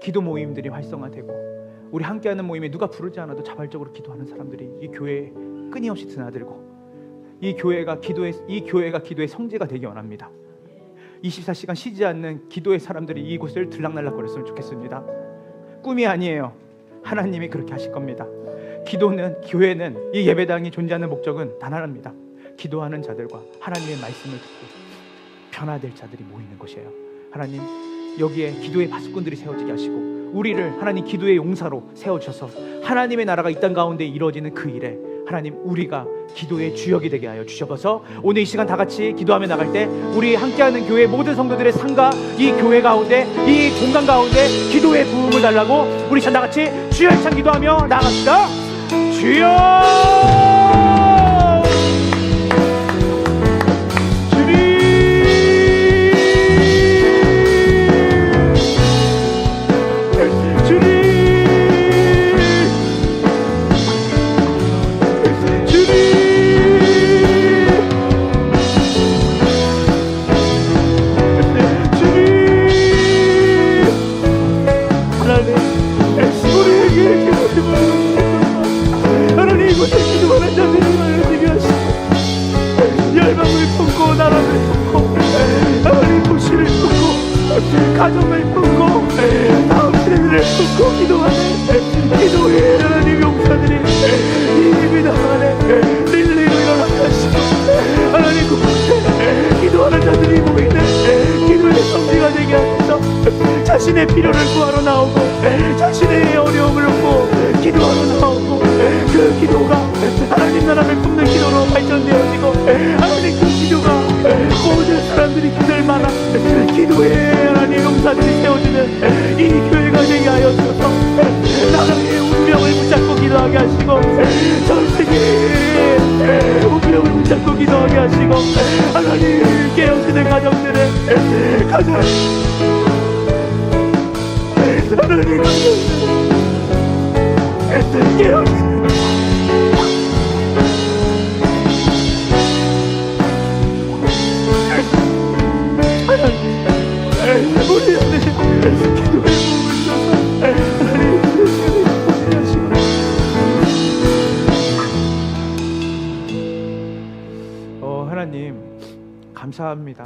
기도 모임들이 활성화되고, 우리 함께하는 모임에 누가 부르지 않아도 자발적으로 기도하는 사람들이 이 교회에 끊임없이 드나들고, 이 교회가 기도의 성지가 되기 원합니다. 24시간 쉬지 않는 기도의 사람들이 이곳을 들락날락거렸으면 좋겠습니다. 꿈이 아니에요. 하나님이 그렇게 하실 겁니다. 교회는 이 예배당이 존재하는 목적은 단 하나입니다. 기도하는 자들과 하나님의 말씀을 듣고 변화될 자들이 모이는 것이에요. 하나님, 여기에 기도의 파수꾼들이 세워지게 하시고 우리를 하나님 기도의 용사로 세워주셔서 하나님의 나라가 이 땅 가운데 이루어지는 그 일에 하나님, 우리가 기도의 주역이 되게 하여 주셔서 오늘 이 시간 다 같이 기도하며 나갈 때 우리 함께하는 교회 모든 성도들의 상가, 이 교회 가운데, 이 공간 가운데 기도의 부흥을 달라고 우리 다 같이 주여 일창 기도하며 나갑시다. 주여! 하나님 우리에게 기도를 부어주시옵소서. 하나님 이곳에 기도하는 자들이 많아지게 하시고 열방을 품고 나라를 품고 하나님 도시를 품고 가정을 품고 다음 세대를 품고 기도하는 기도의 하나님 용사들이 이 믿음 안에 릴레이로 일어나게 하시고 하나님 그곳에 기도하는 자들이 모이는 기도의 성지가 되게 하셔서 자신의 필요를 구하러 나오고 자신의 어려움을 얻고 기도하러 나오고 그 기도가 하나님 나라를 품는 기도로 발전되어지고 하나님 그 기도가 모든 사람들이 기도할 만한 기도의 하나님 용사들이 세워지는 이 교회가 되게 하여 주셔서 나라의 운명을 붙잡고 기도하게 하시고 전 세계의 운명을 붙잡고 기도하게 하시고 하나님 깨어지는 가정들의 가정 하나님 깨어지는 우리 안에 기도의 부흥을 주셔서 하나님 그 시간에 보내시고 하나님 감사합니다.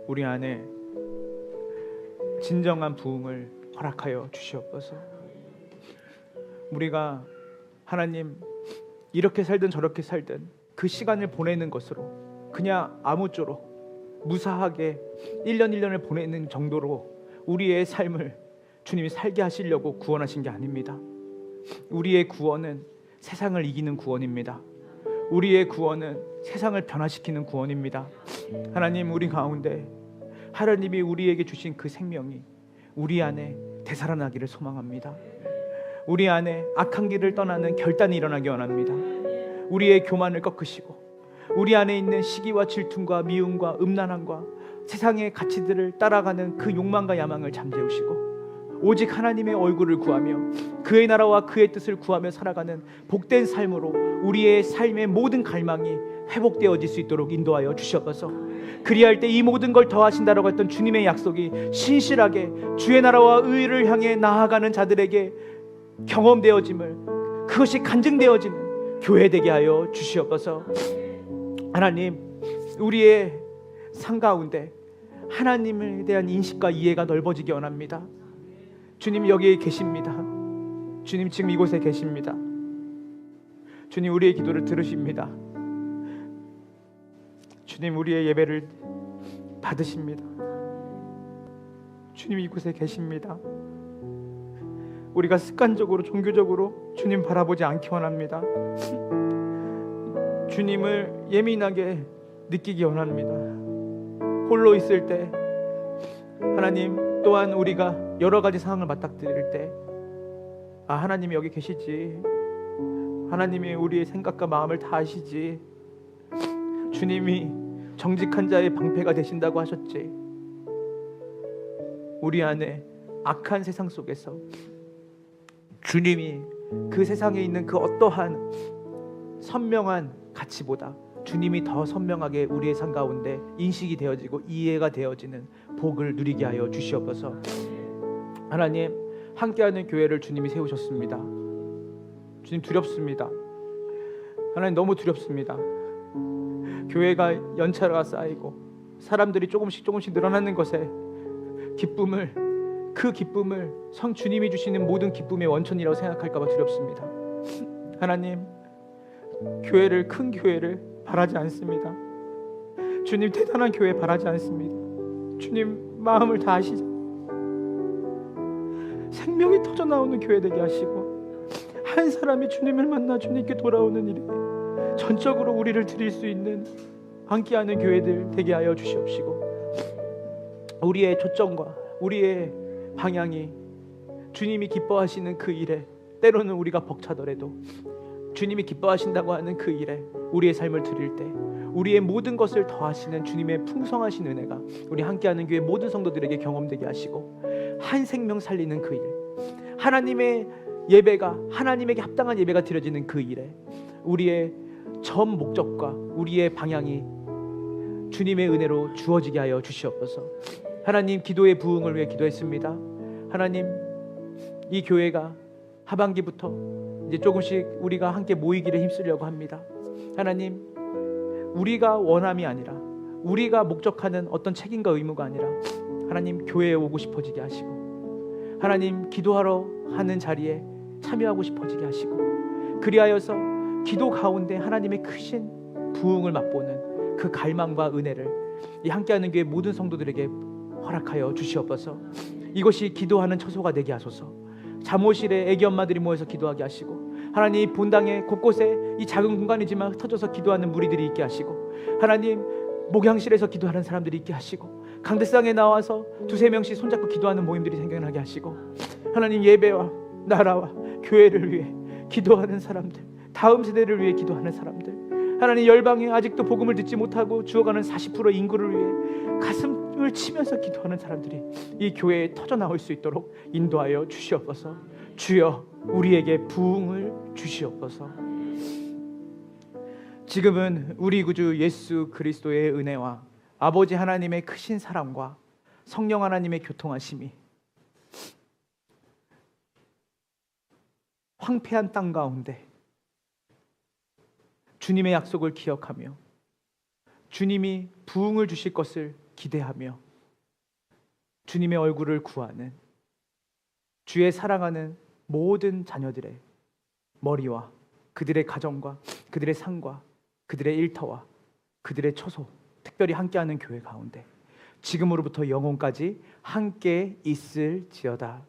우리 안에 진정한 부흥을 허락하여 주시옵소서. 우리가 하나님 이렇게 살든 저렇게 살든 그 시간을 보내는 것으로 그냥 아무쪼록 무사하게 1년 1년을 보내는 정도로 우리의 삶을 주님이 살게 하시려고 구원하신 게 아닙니다. 우리의 구원은 세상을 이기는 구원입니다. 우리의 구원은 세상을 변화시키는 구원입니다. 하나님 우리 가운데 하나님이 우리에게 주신 그 생명이 우리 안에 되살아나기를 소망합니다. 우리 안에 악한 길을 떠나는 결단이 일어나기 원합니다. 우리의 교만을 꺾으시고 우리 안에 있는 시기와 질투와 미움과 음란함과 세상의 가치들을 따라가는 그 욕망과 야망을 잠재우시고 오직 하나님의 얼굴을 구하며 그의 나라와 그의 뜻을 구하며 살아가는 복된 삶으로 우리의 삶의 모든 갈망이 회복되어질 수 있도록 인도하여 주시옵소서. 그리할 때 이 모든 걸 더하신다라고 했던 주님의 약속이 신실하게 주의 나라와 의를 향해 나아가는 자들에게 경험되어짐을 그것이 간증되어지는 교회 되게 하여 주시옵소서. 하나님 우리의 삶 가운데 하나님에 대한 인식과 이해가 넓어지기 원합니다. 주님 여기에 계십니다. 주님 지금 이곳에 계십니다. 주님 우리의 기도를 들으십니다. 주님 우리의 예배를 받으십니다. 주님 이곳에 계십니다. 우리가 습관적으로 종교적으로 주님 바라보지 않기 원합니다. 주님을 예민하게 느끼기 원합니다. 홀로 있을 때 하나님 또한 우리가 여러 가지 상황을 맞닥뜨릴 때 하나님이 여기 계시지, 하나님이 우리의 생각과 마음을 다 아시지, 주님이 정직한 자의 방패가 되신다고 하셨지. 우리 안에 악한 세상 속에서 주님이 그 세상에 있는 그 어떠한 선명한 가치보다 주님이 더 선명하게 우리의 삶 가운데 인식이 되어지고 이해가 되어지는 복을 누리게 하여 주시옵소서. 하나님 함께하는 교회를 주님이 세우셨습니다. 주님 두렵습니다. 하나님 너무 두렵습니다. 교회가 연차가 쌓이고 사람들이 조금씩 늘어나는 것에 그 기쁨을 성 주님이 주시는 모든 기쁨의 원천이라고 생각할까 봐 두렵습니다. 하나님 교회를, 큰 교회를 바라지 않습니다. 주님 대단한 교회 바라지 않습니다. 주님 마음을 다 아시죠. 생명이 터져나오는 교회 되게 하시고 한 사람이 주님을 만나 주님께 돌아오는 일에 전적으로 우리를 드릴 수 있는 함께하는 교회들 되게 하여 주시옵시고, 우리의 초점과 우리의 방향이 주님이 기뻐하시는 그 일에, 때로는 우리가 벅차더라도 주님이 기뻐하신다고 하는 그 일에 우리의 삶을 드릴 때 우리의 모든 것을 더하시는 주님의 풍성하신 은혜가 우리 함께하는 교회 모든 성도들에게 경험되게 하시고, 한 생명 살리는 그 일, 하나님의 예배가 하나님에게 합당한 예배가 드려지는 그 일에 우리의 전 목적과 우리의 방향이 주님의 은혜로 주어지게 하여 주시옵소서. 하나님 기도의 부흥을 위해 기도했습니다. 하나님, 이 교회가 하반기부터 이제 조금씩 우리가 함께 모이기를 힘쓰려고 합니다. 하나님, 우리가 원함이 아니라, 우리가 목적하는 어떤 책임과 의무가 아니라 하나님, 교회에 오고 싶어지게 하시고, 하나님, 기도하러 하는 자리에 참여하고 싶어지게 하시고, 그리하여서 기도 가운데 하나님의 크신 부흥을 맛보는 그 갈망과 은혜를 이 함께하는 교회 모든 성도들에게 허락하여 주시옵소서. 이것이 기도하는 처소가 되게 하소서. 잠옷실에 애기 엄마들이 모여서 기도하게 하시고, 하나님, 본당에 곳곳에 이 작은 공간이지만 흩어져서 기도하는 무리들이 있게 하시고, 하나님, 목양실에서 기도하는 사람들이 있게 하시고, 강대상에 나와서 두세 명씩 손잡고 기도하는 모임들이 생겨나게 하시고, 하나님, 예배와 나라와 교회를 위해 기도하는 사람들, 다음 세대를 위해 기도하는 사람들, 하나님, 열방에 아직도 복음을 듣지 못하고 죽어가는 40% 인구를 위해 가슴을 치면서 기도하는 사람들이 이 교회에 터져나올 수 있도록 인도하여 주시옵소서. 주여, 우리에게 부흥을 주시옵소서. 지금은 우리 구주 예수 그리스도의 은혜와 아버지 하나님의 크신 사랑과 성령 하나님의 교통하심이 황폐한 땅 가운데 주님의 약속을 기억하며 주님이 부흥을 주실 것을 기대하며 주님의 얼굴을 구하는 주의 사랑하는 모든 자녀들의 머리와 그들의 가정과 그들의 상과 그들의 일터와 그들의 처소, 특별히 함께하는 교회 가운데 지금으로부터 영혼까지 함께 있을지어다.